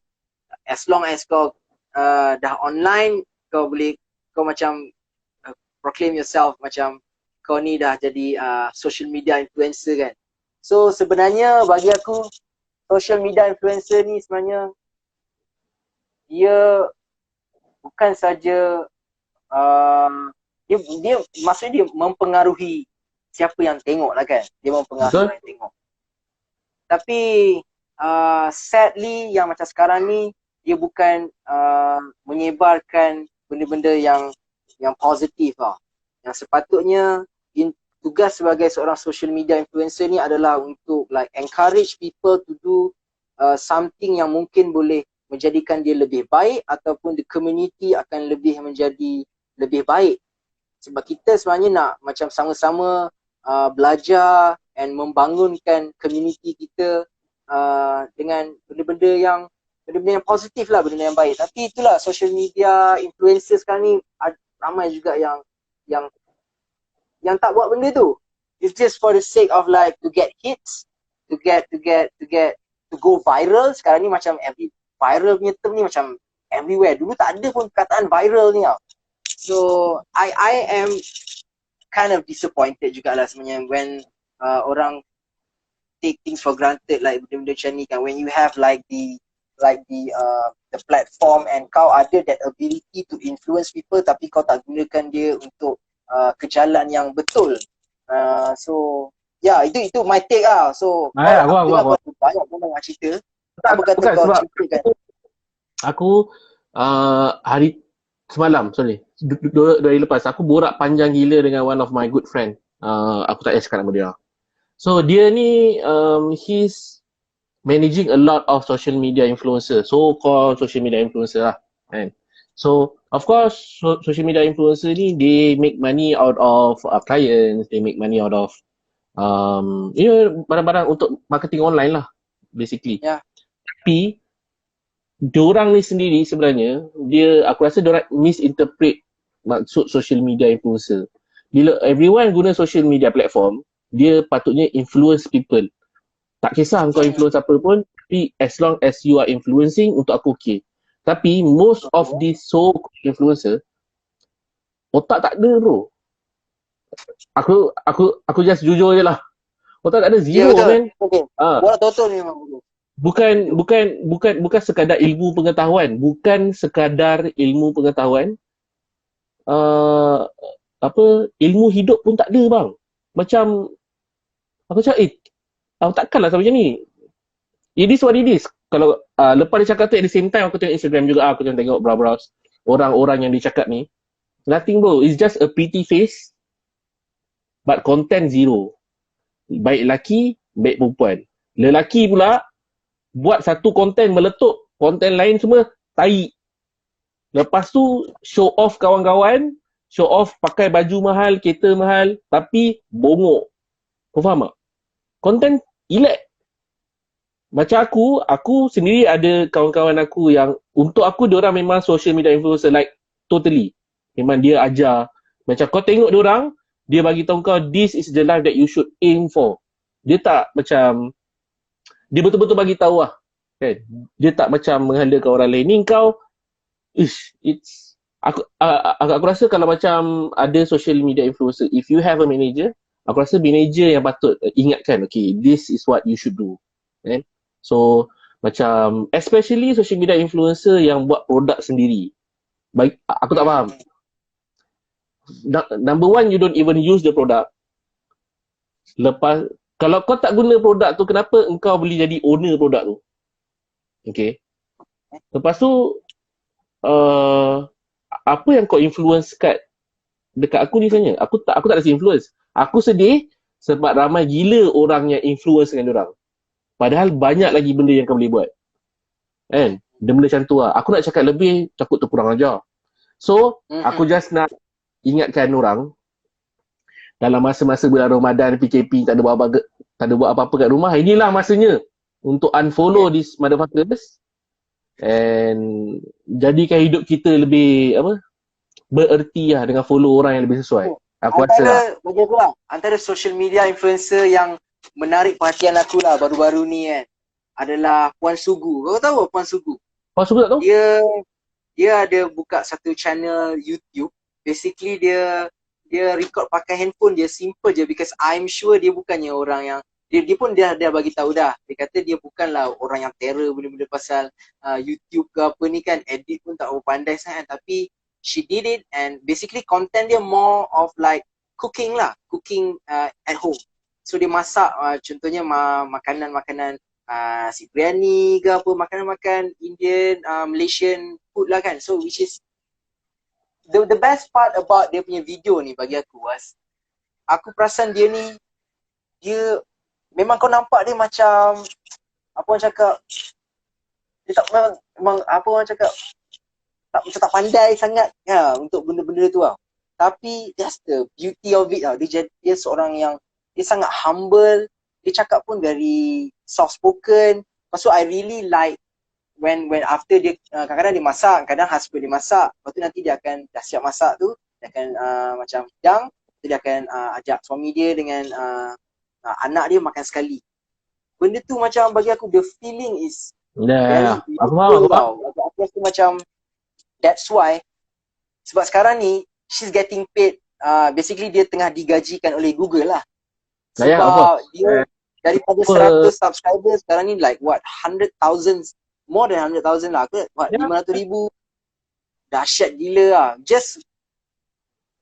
as long as kau dah online, kau macam proclaim yourself macam kau ni dah jadi social media influencer kan. So sebenarnya bagi aku social media influencer ni sebenarnya dia bukan saja dia maksudnya dia mempengaruhi siapa yang tengok lah kan. Dia mempengaruhi orang yang tengok. Tapi sadly yang macam sekarang ni dia bukan menyebarkan benda-benda yang positif lah. Yang sepatutnya tugas sebagai seorang social media influencer ni adalah untuk like encourage people to do something yang mungkin boleh menjadikan dia lebih baik ataupun the community akan menjadi lebih baik. Sebab kita sebenarnya nak macam sama-sama belajar and membangunkan community kita dengan benda-benda yang positif lah, benda yang baik. Tapi itulah social media influencer sekarang ni ramai juga yang tak buat benda tu. It's just for the sake of like to get hits, to go viral. Sekarang ni macam viral punya term ni macam everywhere. Dulu tak ada pun perkataan viral ni tau. So I am kind of disappointed jugalah sebenarnya when orang take things for granted like benda-benda macam ni kan. When you have like the platform and kau ada that ability to influence people tapi kau tak gunakan dia untuk ke jalan yang betul. So itu my take lah. So aku banyak pun nak cerita. Apa kata kau ceritakan?
Aku hari semalam, dua hari lepas aku borak panjang gila dengan one of my good friend. Aku tak payah cakap nama dia. So dia ni he's managing a lot of social media influencer, so-called social media influencer lah kan. So of course social media influencer ni they make money out of clients, they make money out of barang-barang untuk marketing online lah basically. Tapi diorang ni sendiri sebenarnya aku rasa diorang misinterpret maksud social media influencer. Bila everyone guna social media platform, dia patutnya influence people. Tak kisah kau influence apa pun, tapi as long as you are influencing, untuk aku okay. Tapi most of these so-called influencer otak tak ada bro. Aku just jujur je lah. Otak tak ada, zero kan.
Borak total ni memang.
Bukan sekadar ilmu pengetahuan, ilmu hidup pun tak ada bang. Macam aku cakap takkanlah sampai macam ni. It is what it is. Kalau lepas dia cakap tu at the same time aku tengok Instagram juga, aku tengok browse orang-orang yang dia cakap ni. Nothing bro, it's just a pretty face but content zero. Baik lelaki, baik perempuan. Lelaki pula buat satu konten meletup, konten lain semua tai. Lepas tu show off kawan-kawan, show off pakai baju mahal, kereta mahal, tapi bongok. Kau faham tak? Konten elak. Macam aku sendiri ada kawan-kawan aku yang untuk aku diorang memang social media influencer like totally. Memang dia ajar. Macam kau tengok diorang, dia bagi tahu kau this is the life that you should aim for. Dia tak macam dia betul-betul bagi tahu lah kan. Dia tak macam menghandalkan orang lain. Ni kau aku rasa kalau macam ada social media influencer, if you have a manager, aku rasa manager yang patut ingatkan, okay, this is what you should do kan. So macam especially social media influencer yang buat produk sendiri. Aku tak faham. Number one, you don't even use the product. Lepas kalau kau tak guna produk tu, kenapa engkau boleh jadi owner produk tu? Okay. Lepas tu, apa yang kau influence dekat aku ni sebenarnya? Aku tak rasa influence. Aku sedih sebab ramai gila orang yang influence dengan diorang. Padahal banyak lagi benda yang kau boleh buat. Kan? Benda macam tu lah. Aku nak cakap lebih, takut tu kurang ajar. So, aku just nak ingatkan orang, dalam masa-masa bulan Ramadan, PKP, tak ada buat apa-apa kat rumah, inilah masanya untuk unfollow these motherfuckers and jadikan hidup kita lebih bererti lah dengan follow orang yang lebih sesuai. Aku rasa lah.
Bagi aku lah, antara social media influencer yang menarik perhatian aku lah baru-baru ni kan adalah Puan Sugu. Kau tahu Puan Sugu?
Kau suka tak tahu?
Dia ada buka satu channel YouTube. Basically dia record pakai handphone, dia simple je, because I'm sure dia bukannya orang yang dia pun dia bagi tahu dah. Dia kata dia bukanlah orang yang terror benda-benda pasal YouTube ke apa ni kan, edit pun tak pandai sangat, tapi she did it, and basically content dia more of like cooking lah, cooking at home. So dia masak contohnya makanan-makanan si biryani ke apa, makanan-makanan Indian, Malaysian food lah kan. So which is the best part about dia punya video ni bagi aku was, aku perasan dia memang kau nampak dia macam apa orang cakap, dia tak memang apa orang cakap, macam tak pandai sangat ya untuk benda-benda tu tau. Tapi that's the beauty of it tau. Dia seorang yang dia sangat humble. Dia cakap pun very soft spoken. Lepas tu I really like when after dia kadang-kadang dia masak, kadang husband dia masak. Lepas tu nanti dia akan dah siap masak tu, dia akan macam hidang, dia akan ajak suami dia dengan anak dia makan sekali. Benda tu macam bagi aku the feeling is very beautiful tau. Aku rasa macam that's why, sebab sekarang ni she's getting paid, basically dia tengah digajikan oleh Google lah. Sebab dia daripada 100 subscribers sekarang ni like what 100,000, more than 100,000 lah ke, what 500,000. Dahsyat gila lah. Just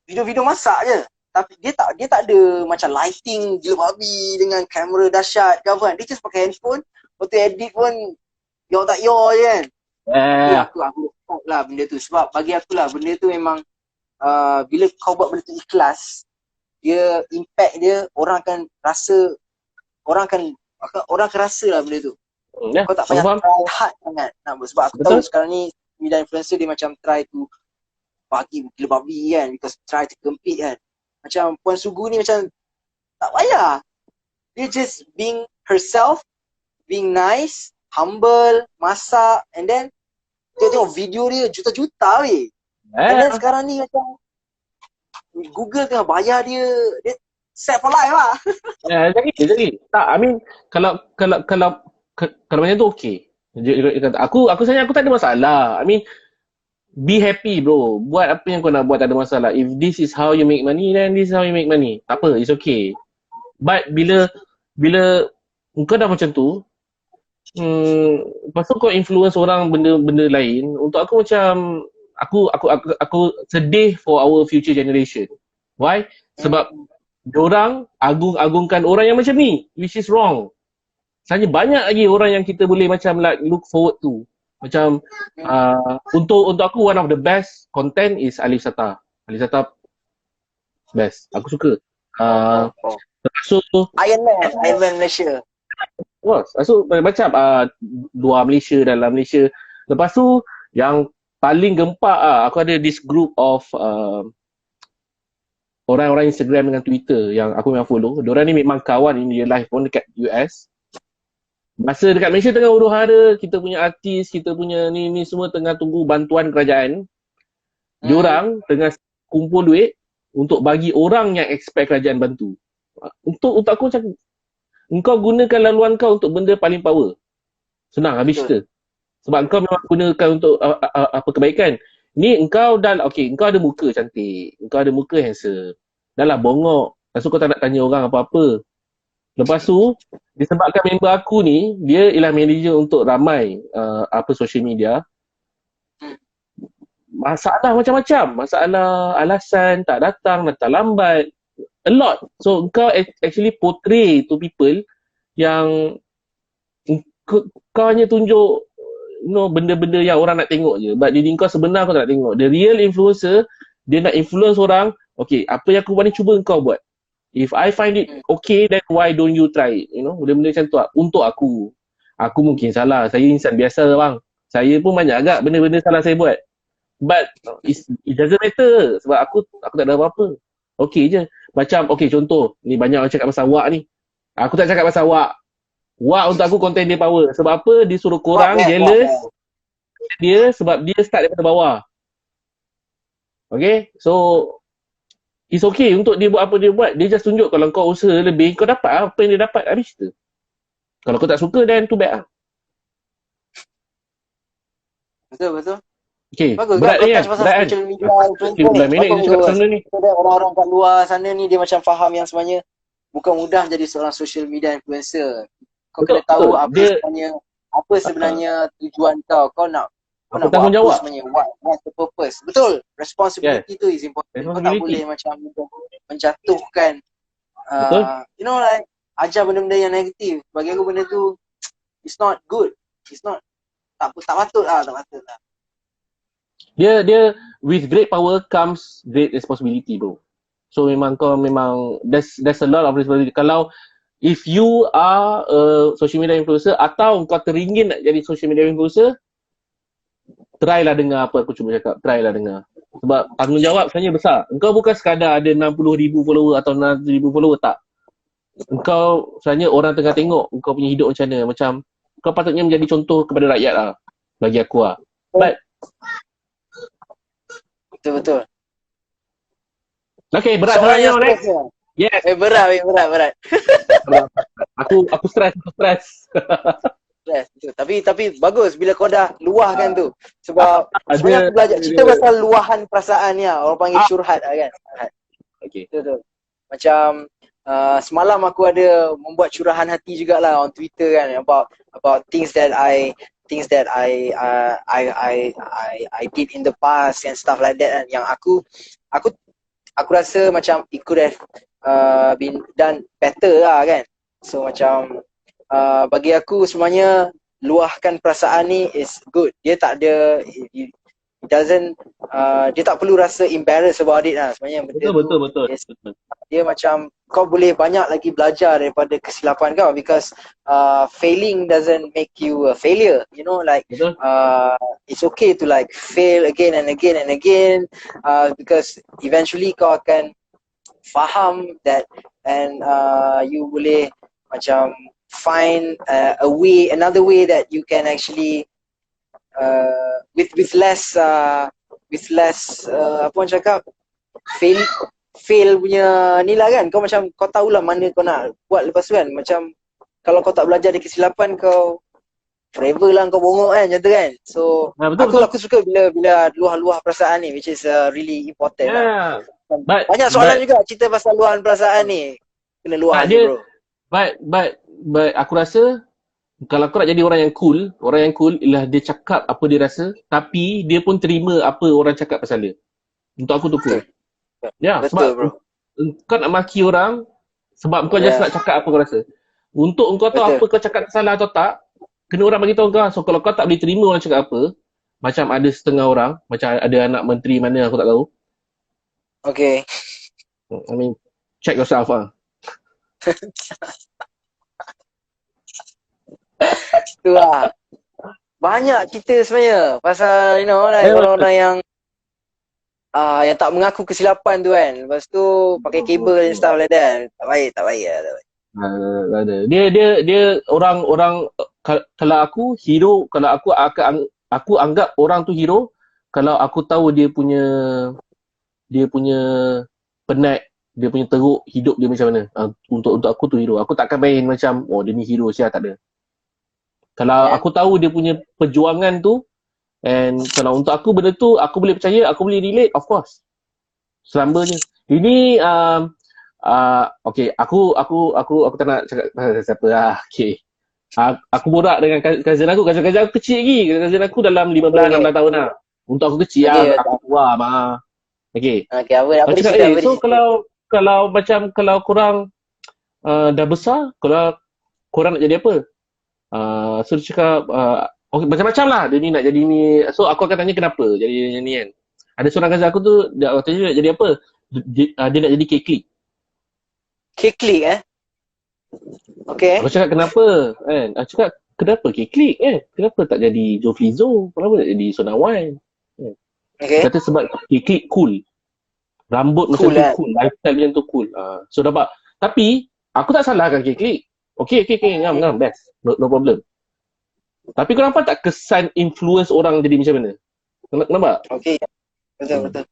video-video masak je. Tapi dia tak ada macam lighting gila babi dengan kamera dahsyat ke apa kan. Dia just pakai handphone, lepas tu edit pun yo tak yo je kan. Aku respect lah benda tu, sebab bagi aku lah benda tu memang bila kau buat benda tu ikhlas, dia impact dia, orang akan rasa lah benda tu. Kau tak payah try hard sangat. Sebab aku tahu sekarang ni media influencer dia macam try to bagi gila babi kan, because try to compete kan. Macam Puan Sugu ni macam tak payah. Dia just being herself, being nice, humble, masak, and then dia tengok video dia juta-juta weh. And then sekarang ni macam Google tengah bayar dia set for life lah.
Jadi tak, I mean kalau macam tu okey. Aku sebenarnya aku tak ada masalah. I mean be happy bro. Buat apa yang kau nak buat, tak ada masalah. If this is how you make money, then this is how you make money. Tak apa, it's okay. But bila kau dah macam tu, lepas tu kau influence orang benda-benda lain, untuk aku macam aku sedih for our future generation. Why? Sebab diorang agung-agungkan orang yang macam ni, which is wrong. Sebenarnya banyak lagi orang yang kita boleh macam like look forward to. Macam untuk aku one of the best content is Alif Sata. Alif Sata best. Aku suka. So
Iron Man Malaysia.
Lepas tu macam luar Malaysia, dalam Malaysia. Lepas tu yang paling gempak aku ada this group of orang-orang Instagram dengan Twitter yang aku memang follow. Diorang ni memang kawan in real life pun dekat US. Masa dekat Malaysia tengah huru hara, kita punya artis, kita punya ni semua tengah tunggu bantuan kerajaan. Diorang tengah kumpul duit untuk bagi orang yang expect kerajaan bantu. Untuk aku macam, engkau gunakan laluan kau untuk benda paling power. Senang habis cerita. Sebab engkau memang gunakan untuk apa kebaikan. Ni engkau dah, engkau ada muka cantik, engkau ada muka handsome. Dah lah bongok. Lepas tu kau tak nak tanya orang apa-apa. Lepas tu, disebabkan member aku ni, dia ialah manager untuk ramai social media. Masalah macam-macam. Masalah alasan, tak datang lambat. A lot. So, kau actually portray to people yang kau hanya tunjuk benda-benda yang orang nak tengok je. But diri kau sebenar kau tak nak tengok. The real influencer, dia nak influence orang, apa yang aku buat ni cuba kau buat. If I find it okay, then why don't you try it? Benda-benda macam tu lah. Untuk aku. Aku mungkin salah. Saya insan biasa bang. Saya pun banyak agak benda-benda salah saya buat. But it doesn't matter. Sebab aku tak ada apa-apa. Okay je. Macam, contoh. Ni banyak orang cakap pasal wak ni. Aku tak cakap pasal wak. Wak untuk aku konten dia power. Sebab apa? Dia suruh korang jealous dia sebab dia start daripada bawah. Okay, so it's okay untuk dia buat apa dia buat. Dia just tunjuk kalau kau usaha lebih, kau dapat apa yang dia dapat habis tu. Kalau kau tak suka, then too bad lah.
Betul.
Okay,
Bagus
berat
kan kau
ni kan?
touch pasal
Berat kan?
social media influencer
15
ni.
minit kita cakap pasal benda ni.
So that orang-orang kat luar sana ni dia macam faham yang sebenarnya bukan mudah jadi seorang social media influencer. Kau
Betul,
kena tahu
betul.
apa sebenarnya tujuan kau. Kau nak buat
Bertanggungjawab.
apa sebenarnya? What's the purpose? Betul. Responsibility tu is important. Kau tak
Responsibility.
boleh macam menjatuhkan
Betul.
you know like ajar benda-benda yang negatif. Bagi aku benda tu it's not good. It's not tak patut lah.
Dia with great power comes great responsibility, bro. So memang there's a lot of responsibility. Kalau if you are a social media influencer atau kau teringin nak jadi social media influencer, try lah dengar apa aku cuba cakap. Try lah dengar. Sebab tanggungjawab sebenarnya besar. Engkau bukan sekadar ada 60,000 follower atau 600,000 follower, tak. Engkau sebenarnya orang tengah tengok engkau punya hidup macam mana. Macam kau patutnya menjadi contoh kepada rakyat lah. Bagi aku lah. But
Betul.
okay, berat
Soalannya
sangat next. Yes.
Berat.
Aku stres.
Yes, betul. Tapi bagus bila kau dah luahkan tu. Sebab
Ada-
sebenarnya aku belajar cerita pasal luahan perasaan ni lah. Orang panggil syurhat lah kan.
Okay.
Betul. Macam semalam aku ada membuat curahan hati jugalah on Twitter kan about things that I did in the past and stuff like that kan. Yang aku rasa macam it could have been done better lah kan. So macam bagi aku sebenarnya luahkan perasaan ni is good. Dia tak ada it doesn't dia tak perlu rasa embarrassed about it lah. Sebenarnya benda
Betul.
dia macam kau boleh banyak lagi belajar daripada kesilapan kau because failing doesn't make you a failure, you know, like
Betul.
it's okay to like fail again and again because eventually kau akan faham that and you boleh macam find another way that you can actually with less apa orang cakap fail punya ni lah kan. Kau macam kau tahulah mana kau nak buat lepas tu kan. Macam kalau kau tak belajar dari kesilapan kau forever lah kau bongok kan, macam tu kan. So
betul.
aku suka bila luah perasaan ni, which is really important lah. Banyak soalan juga cerita pasal luahan perasaan ni. Kena luah je bro.
But aku rasa kalau kau nak jadi orang yang cool ialah dia cakap apa dia rasa tapi dia pun terima apa orang cakap pasal dia. Untuk aku tu cool. Ya,
betul,
sebab
bro.
kau nak maki orang sebab kau just nak cakap apa kau rasa. Untuk kau tahu apa kau cakap salah atau tak, kena orang bagi tahu kau. So kalau kau tak boleh terima orang cakap apa, macam ada setengah orang, macam ada anak menteri mana aku tak tahu.
Okay.
I mean, check yourself ah.
Itulah. Banyak cerita sebenarnya pasal like orang-orang yang tak mengaku kesilapan tu kan. Lepas tu pakai kabel and stuff like that. Tak baik lah.
Ada. Dia orang kalau aku hero, kalau aku anggap orang tu hero kalau aku tahu dia punya penat, dia punya teruk hidup dia macam mana. Untuk aku tu hero. Aku takkan main macam dia ni hero siapa, tak ada. Kalau aku tahu dia punya perjuangan tu, and kalau untuk aku benda tu aku boleh percaya, aku boleh relate, of course. Selamanya. Ini okay, aku tak nak cakap siapa lah. Okay. Aku borak dengan cousin aku kecil lagi. Cousin aku dalam 15-16 tahun lah. Untuk aku kecil lah, aku tua mah. Okay.
Okay, apa
cakap, so kalau korang dah besar, kalau korang nak jadi apa? So dia cakap okay, macam-macam lah dia ni nak jadi ni. So aku akan tanya kenapa jadi ni kan. Ada seorang cousin aku tu dia tanya nak jadi apa, dia nak jadi K-Click.
K-Click Okay.
Aku cakap kenapa kan. Aku cakap kenapa K-Click kenapa tak jadi Joe Flizzo, kenapa tak jadi Sonawan
Okay.
Kata sebab K-Click cool, rambut macam tu cool, lifestyle macam tu cool. So dapat. Tapi aku tak salahkan K-Click. Okay, ngam, best. No problem. Tapi kau nampak tak kesan influence orang jadi macam mana? Nampak?
Okay. Betul.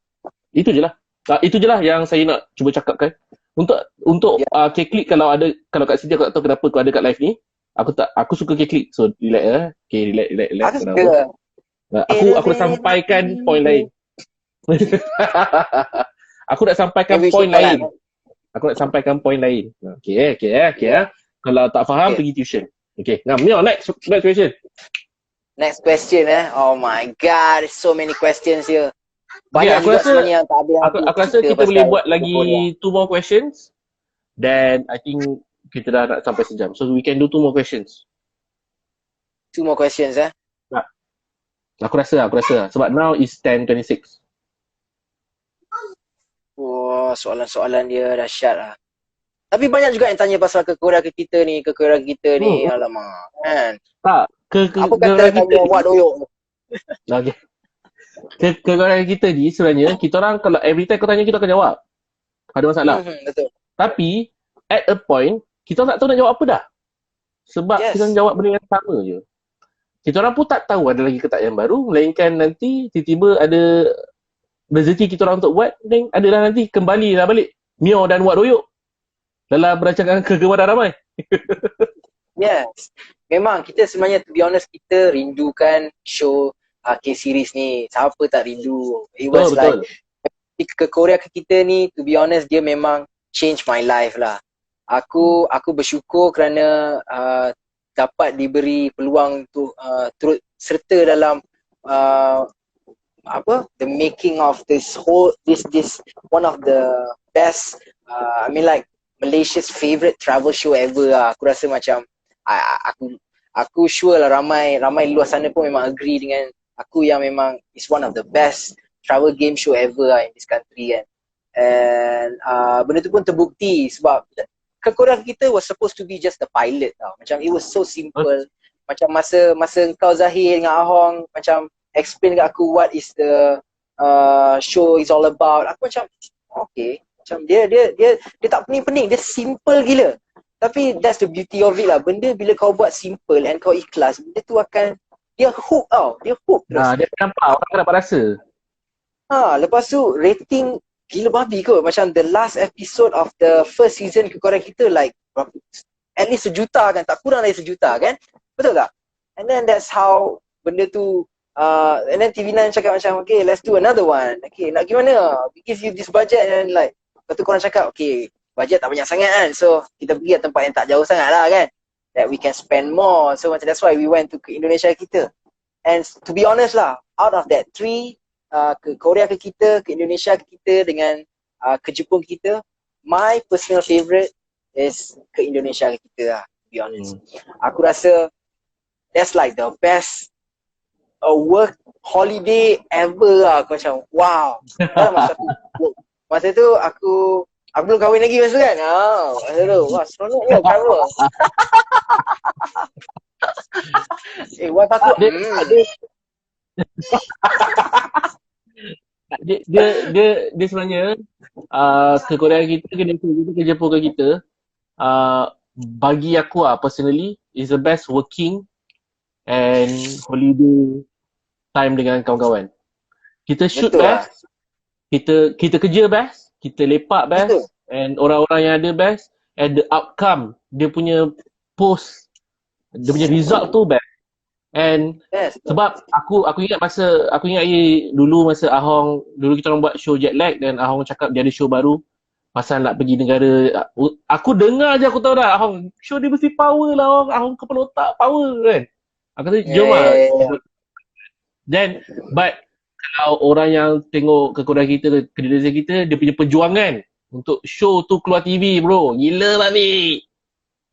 Itu je lah. Itu je lah yang saya nak cuba cakapkan. Untuk K-Click, kalau kat sini aku tak tahu kenapa kau ada kat live ni. Aku suka K-Click. So relax Okay, relax.
Aku suka.
Aku dah sampaikan point lain. Aku nak sampaikan point lain. Aku nak sampaikan point lain. Okay. Kalau tak faham, pergi tuition. Okay. Now, Mio, next question.
Next question Oh my god, there's so many questions here. Banyak
aku
juga
rasa,
sebenarnya yang tak habis.
Aku rasa kita boleh buat lagi 2 more questions. Then I think kita dah nak sampai sejam. So we can do 2 more questions.
2 more questions
Aku rasa. Sebab now is 10:26.
Wah, soalan-soalan dia dahsyat lah. Tapi banyak juga yang tanya pasal kekurang kita ni. Alamak, kan?
Tak,
apa kata tanya Wak Doyok?
Okay. Kekurang kita ni sebenarnya, kita orang kalau every time kau tanya, kita akan jawab. Ada masalah.
Betul.
Tapi, at a point, kita tak tahu nak jawab apa dah. Sebab kita orang jawab benda yang sama je. Kita orang pun tak tahu ada lagi ke tak yang baru, melainkan nanti tiba-tiba ada rezeki kita orang untuk buat, dan adalah nanti kembali lah balik Mio dan Wak Doyok dalam berancangan kegemaran ramai.
Yes. Memang kita sebenarnya, to be honest, kita rindukan show K-series ni. Siapa tak rindu? It was betul. Ke Korea ke kita ni, to be honest, dia memang change my life lah. Aku bersyukur kerana dapat diberi peluang untuk turut serta dalam the making of this one of the best Malaysia's favorite travel show ever lah. Aku rasa macam aku sure lah ramai luar sana pun memang agree dengan aku yang memang is one of the best travel game show ever lah in this country kan. And benda tu pun terbukti sebab kekurangan kita was supposed to be just the pilot tau. Macam it was so simple. Macam masa kau Zahir dengan Ahong macam explain kat aku what is the show is all about. Aku macam okay. Macam dia tak pening-pening, dia simple gila. Tapi that's the beauty of it lah. Benda bila kau buat simple and kau ikhlas, benda tu akan dia hook tau. Dia hook terus.
Dia nampak, orang akan dapat rasa.
Lepas tu rating gila babi kot. Macam the last episode of the first season kekurang kita like at least 1 juta kan, tak kurang dari 1 juta kan. Betul tak? And then that's how benda tu and then TV9 cakap macam okay, let's do another one. Okay, nak gimana? We give you this budget and like lepas tu korang cakap okay, bajet tak banyak sangat kan, so kita pergi ke tempat yang tak jauh sangat lah kan, that we can spend more. So macam that's why we went to Indonesia kita. And to be honest lah, out of that 3 ke Korea ke kita, ke Indonesia ke kita, dengan ke Jepun kita, my personal favourite is ke Indonesia ke kita lah, to be honest. Aku rasa that's like the best work holiday ever lah. Aku macam wow. Masa tu aku belum kahwin lagi masa kan. Masa tu wah seronoknya travel. Wife aku
dia sebenarnya ke Korea kita, ke Jepun ke kita, bagi aku personally is the best working and holiday time dengan kawan-kawan. Kita shoot best, kita kerja best, kita lepak best. Betul. And orang-orang yang ada best, and the outcome, dia punya post, dia punya result tu best. And sebab aku ingat dulu masa Ahong, dulu kita orang buat show Jet Lag dan Ahong cakap dia ada show baru pasal nak pergi negara. Aku dengar je aku tahu dah Ahong, show dia mesti power lah Ahong kepala otak power kan. Aku kata jom lah. Then but kalau orang yang tengok kekurangan kita, ke Indonesia kita, dia punya perjuangan untuk show tu keluar TV bro. Gila lah ni.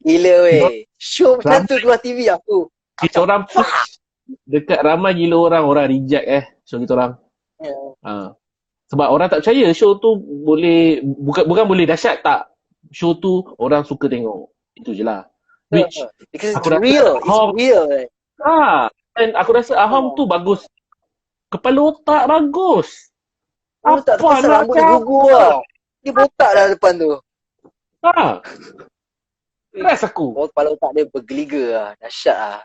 Gila weh. Show macam tu keluar TV aku.
Kita orang push dekat ramai gila orang reject show kita orang. Sebab orang tak percaya show tu boleh, bukan boleh dahsyat tak. Show tu orang suka tengok. Itu je lah. Which
because it's real. It's real.
Dan aku rasa Ahom tu bagus. Kepala otak bagus.
Apa tak terpaksa rambut dia gugur lah. Dia botak dah depan tu.
Keras aku.
Kepala otak dia bergeliga lah. Dahsyat lah.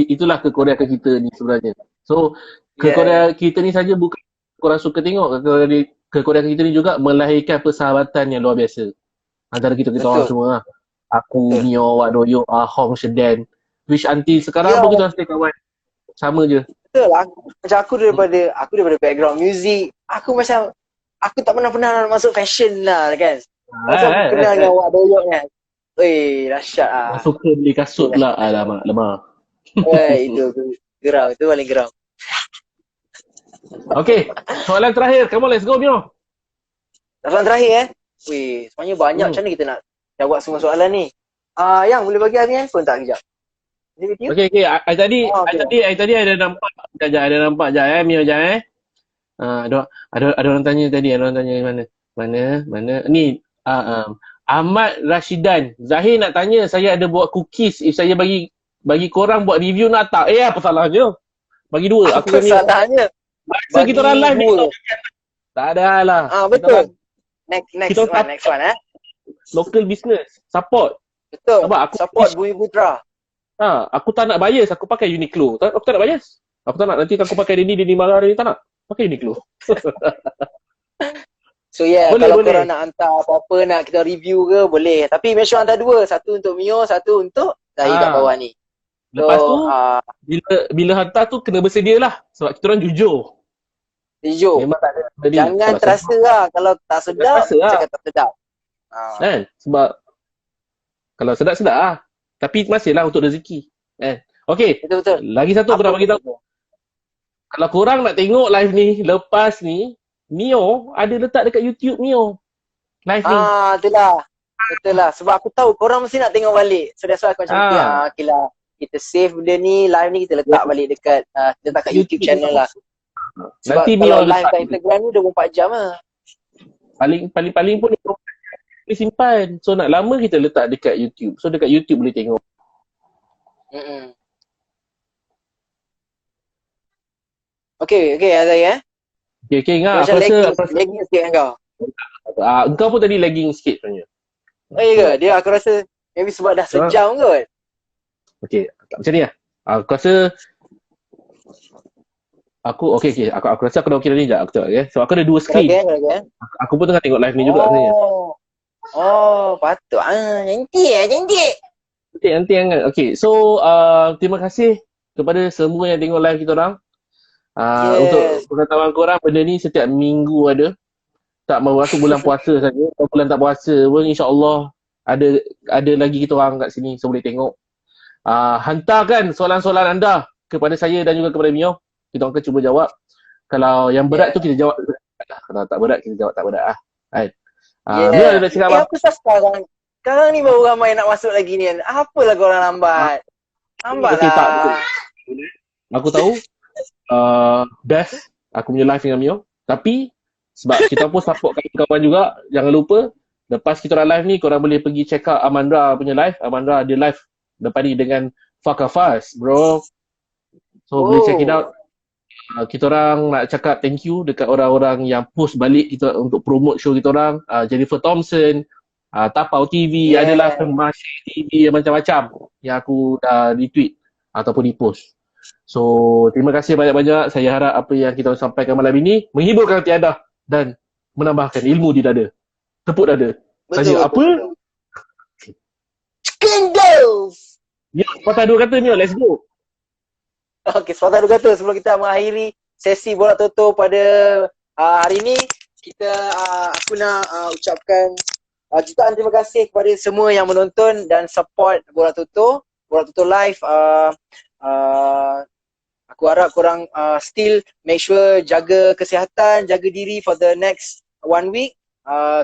Itulah ke Korea ke kita ni sebenarnya. So ke Korea kita ni saja bukan korang suka tengok kekoreaan kita ni juga melahirkan persahabatan yang luar biasa antara kita orang semua lah. Aku, Mio, Wak Doyok, Hong, Shedan, which until sekarang pun kita stay kawan. Sama je.
Betul lah. Macam aku daripada background music, aku tak pernah nak masuk fashion lah kan. Macam aku kenal dengan Wak Doyok kan. Weh, dahsyat lah.
Suka beli kasut pula. Alamak, lemah.
Itu geram, itu paling geram.
Okay, soalan terakhir. Come on, let's go, Mio.
Soalan terakhir Weh, sebenarnya banyak. Macam mana kita nak jawab semua soalan ni? Yang boleh bagi aku handphone tak kejap?
Okay. I tadi ada nampak. Ada nampak je Mio je ada orang tanya tadi. Ada orang tanya mana? Ni, Ahmad Rashidan. Zahir nak tanya, saya ada buat cookies. If saya bagi korang buat review nak tak? Apa salahnya? Bagi dua.
Apa salahnya?
Masa kita orang live ni. Tak ada lah.
Betul. Next one.
Local business. Support.
Betul.
Sebab aku
support Bumi Putra.
Aku tak nak bias. Aku pakai Uniqlo. Aku tak nak bias. Aku tak nak nanti aku pakai Dini marah hari ni. Tak nak. Pakai Uniqlo.
So kalau korang nak hantar apa-apa nak kita review ke, boleh. Tapi make sure hantar dua. Satu untuk Mio, satu untuk Zahir kat bawah ni.
Lepas tu, bila hantar tu kena bersedia lah. Sebab kita orang jujur. Memang tak ada.
Jangan terasa lah. Kalau tak sedap, cakap tak sedap.
Kan? Sebab kalau sedap-sedap lah. Tapi masihlah untuk rezeki. Okay.
Betul-betul.
Lagi satu aku nak bagi tahu. Kalau korang nak tengok live ni, lepas ni, Mio ada letak dekat YouTube Mio. Live ni.
Betul lah. Sebab aku tahu korang mesti nak tengok balik. So that's why aku macam okay lah. Kita save benda ni, live ni kita letak balik dekat letak kat YouTube channel lah. Sebab nanti kalau live kat Instagram ni 24 jam lah.
Paling pun boleh simpan. So nak lama kita letak dekat YouTube. So dekat YouTube boleh tengok.
Okay Azai
Okay ingat
macam lagging sikit kan kau?
Engkau pun tadi lagging sikit sebenarnya.
Ke? Dia aku rasa maybe sebab dah sejam kot.
Okay, macam ni lah. Aku rasa Aku rasa aku dah okey dah ni. Sekejap, aku tengok okay. So aku ada dua screen. Aku pun tengah tengok live ni juga sebenarnya.
Patut. Cantik.
Nanti hangat. Okay, so terima kasih kepada semua yang tengok live kita orang. Untuk pengetahuan korang, benda ni setiap minggu ada. Tak masuk bulan puasa saja. Kalau bulan tak puasa pun insya-Allah ada lagi kita orang kat sini, so boleh tengok. Hantarkan soalan-soalan anda kepada saya dan juga kepada Mio. Kita akan cuba jawab. Kalau yang berat tu kita jawab. Kalau tak berat kita jawab tak berat lah. Kan? Mio ada nak cakap apa?
Aku sekarang ni baru ramai nak masuk lagi ni. Apalah korang lambat. Lambat
okay,
lah.
Aku tahu best aku punya live dengan Mio. Tapi sebab kita pun support kawan-kawan juga, jangan lupa lepas kita orang live ni korang boleh pergi check out Amandra punya live. Amandra ada live depan ni dengan Faka Fast, bro. So boleh check it out. Kita orang nak cakap thank you dekat orang-orang yang post balik kita untuk promote show kita orang. Jennifer Thompson, Tapau TV, adalah Masih TV macam-macam yang aku dah retweet ataupun repost. So terima kasih banyak-banyak. Saya harap apa yang kita sampaikan malam ini menghiburkan hati anda dan menambahkan ilmu di dada. Tepuk dada. Tanya apa?
Skandals!
Ya, patah dua kata Mio, let's go.
Okay, sepatah dua kata sebelum kita mengakhiri sesi Borak Toto pada hari ini. Aku nak ucapkan jutaan terima kasih kepada semua yang menonton dan support Borak Toto Live. Aku harap korang still make sure jaga kesihatan, jaga diri for the next 1 week.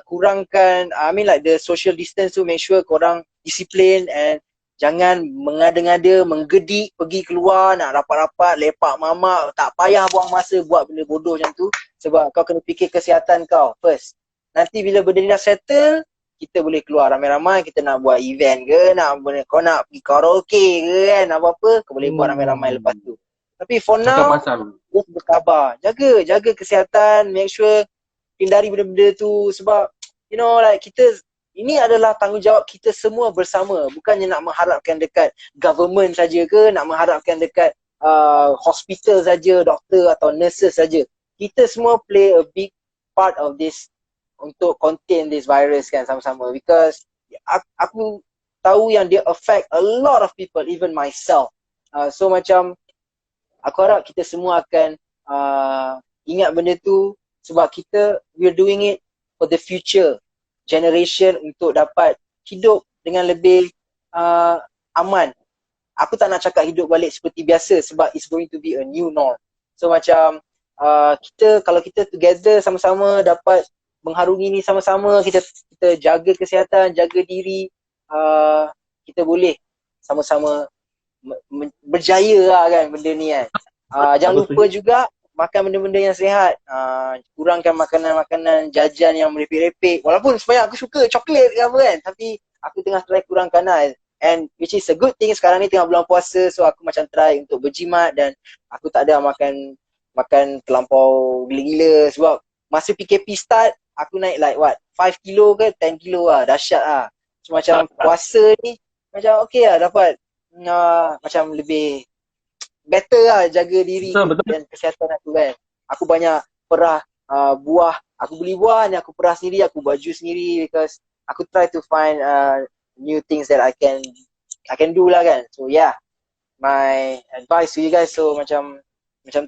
Kurangkan, the social distance tu, make sure korang disiplin and jangan mengada-ngada, menggedik, pergi keluar, nak rapat-rapat, lepak mamak. Tak payah buang masa buat benda bodoh macam tu. Sebab kau kena fikir kesihatan kau first. Nanti bila benda ni dah settle, kita boleh keluar ramai-ramai. Kita nak buat event ke, kau nak pergi karaoke ke kan, apa-apa, kau boleh buat ramai-ramai lepas tu. Tapi for now, just berkhabar. Jaga kesihatan, make sure hindari benda-benda tu. Sebab, ini adalah tanggungjawab kita semua bersama. Bukannya nak mengharapkan dekat government saja ke, nak mengharapkan dekat hospital saja, doktor atau nurses saja. kita semua play a big part of this untuk contain this virus kan sama-sama, because aku tahu yang dia affect a lot of people, even myself. So macam aku harap kita semua akan ingat benda tu, sebab we're doing it for the future generation untuk dapat hidup dengan lebih aman. Aku tak nak cakap hidup balik seperti biasa sebab it's going to be a new norm. So macam kalau kita together sama-sama dapat mengharungi ni sama-sama, kita jaga kesihatan, jaga diri, kita boleh sama-sama berjaya lah kan benda ni kan. Jangan lupa juga makan benda-benda yang sihat. Kurangkan makanan-makanan jajan yang merepek-repek. Walaupun sebenarnya aku suka coklat ke apa kan, tapi aku tengah try kurangkan lah. And which is a good thing, sekarang ni tengah bulan puasa, so aku macam try untuk berjimat dan aku tak ada makan terlampau gila-gila, sebab masa PKP start aku naik like 5 kilo ke 10 kilo lah, dahsyat lah. So macam puasa ni macam okay lah, dapat macam lebih better lah jaga diri dan kesihatan aku kan. Aku banyak perah buah, aku beli buah ni, aku perah sendiri, aku buat jus sendiri, because aku try to find new things that I can do lah kan. So yeah, my advice to you guys, so macam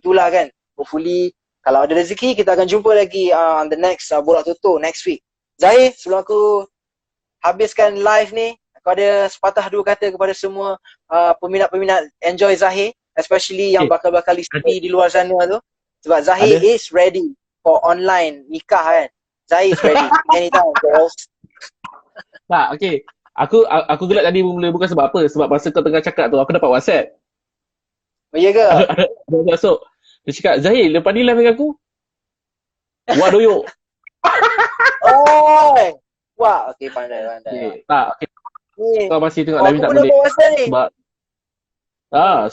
tu lah kan. Hopefully kalau ada rezeki kita akan jumpa lagi on the next Borak Toto next week. Zahir, sebelum aku habiskan live ni, aku ada sepatah dua kata kepada semua peminat-peminat Enjoy Zahir, especially yang bakal isteri di luar sana tu, sebab Zahir is ready for online nikah kan. Zahir is ready anytime girls.
Tak, okay. Aku gelak tadi bukan sebab apa? Sebab masa kau tengah cakap tu, aku dapat WhatsApp.
Oh iya ke?
Dia masuk. Dia cakap, Zahir, lepas ni live dengan aku. Wah, doyok.
Oh. Wah, okay, pandai.
Okay. Tak, okay. Kau masih tengok live tak boleh.
Aku dapat ni.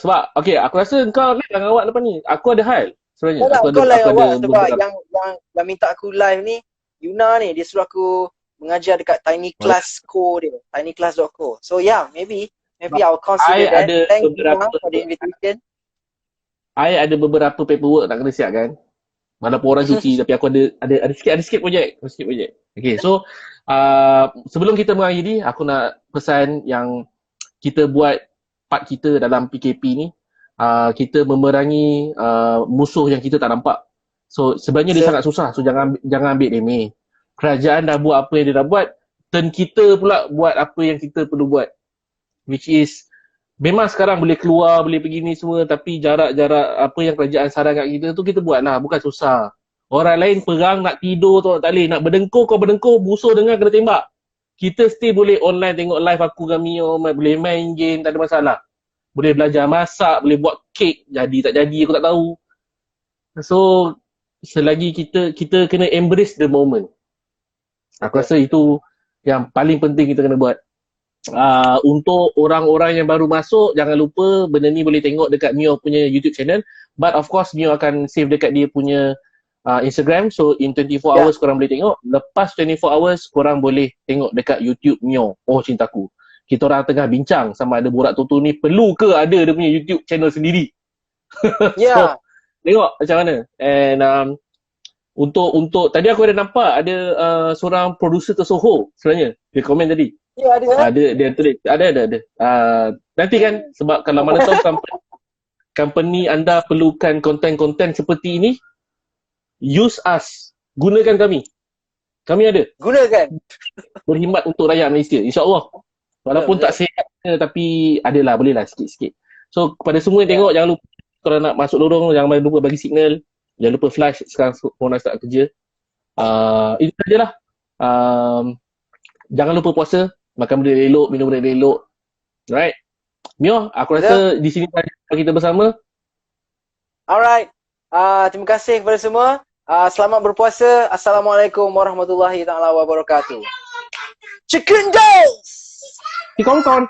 Sebab, okay, aku rasa kau live dengan awak lepas ni. Aku ada hal sebenarnya.
Kau live awak sebab yang minta aku live ni, Yuna ni, dia suruh aku mengajar dekat Tiny Class Co dia, tinyclass.co. So yeah, maybe I'll consider that. Thank you for the invitation.
I ada beberapa paperwork nak kena siapkan. Walaupun orang cuti tapi aku ada sikit projek. Okay, so sebelum kita mengakhiri, aku nak pesan yang kita buat part kita dalam PKP ni, kita memerangi musuh yang kita tak nampak. So sebenarnya dia sangat susah. So jangan ambil remeh. Kerajaan dah buat apa yang dia dah buat, turn kita pula buat apa yang kita perlu buat. Which is, memang sekarang boleh keluar, boleh pergi ni semua, tapi jarak-jarak apa yang kerajaan saran kat kita tu kita buat lah, bukan susah. Orang lain perang nak tidur tu tak boleh, nak berdengkur, kau berdengkur, musuh dengar kena tembak. Kita still boleh online tengok live aku dengan Mio, boleh main game, tak ada masalah. Boleh belajar masak, boleh buat kek, jadi tak jadi aku tak tahu. So, selagi kita kena embrace the moment. Aku rasa itu yang paling penting kita kena buat. Untuk orang-orang yang baru masuk, jangan lupa benda ni boleh tengok dekat Mio punya YouTube channel. But of course Mio akan save dekat dia punya Instagram. So in 24 hours korang boleh tengok. Lepas 24 hours korang boleh tengok dekat YouTube Mio. Oh cintaku, kita orang tengah bincang sama ada Borak Toto ni perlu ke ada dia punya YouTube channel sendiri. So, tengok macam mana. And untuk tadi aku ada nampak ada seorang producer tersohor sebenarnya. Dia komen tadi.
Ya, ada.
Dia tulis. Ada. Nanti kan, sebab kalau mana tahu company anda perlukan konten-konten seperti ini, use us. Gunakan kami. Kami ada.
Gunakan.
Berkhidmat untuk rakyat Malaysia, insya-Allah. Walaupun tak sihat tapi adalah, bolehlah sikit-sikit. So kepada semua yang tengok, jangan lupa kalau nak masuk lorong, jangan lupa bagi signal. Jangan lupa flash sekarang korang start kerja. Itu sajalah. Jangan lupa puasa, makan benda elok, minum benda elok. Alright. Mio, aku rasa di sini saja kita bersama.
Alright. Terima kasih kepada semua. Selamat berpuasa. Assalamualaikum warahmatullahi taala wabarakatuh. Chicken Days.
Tikongkon.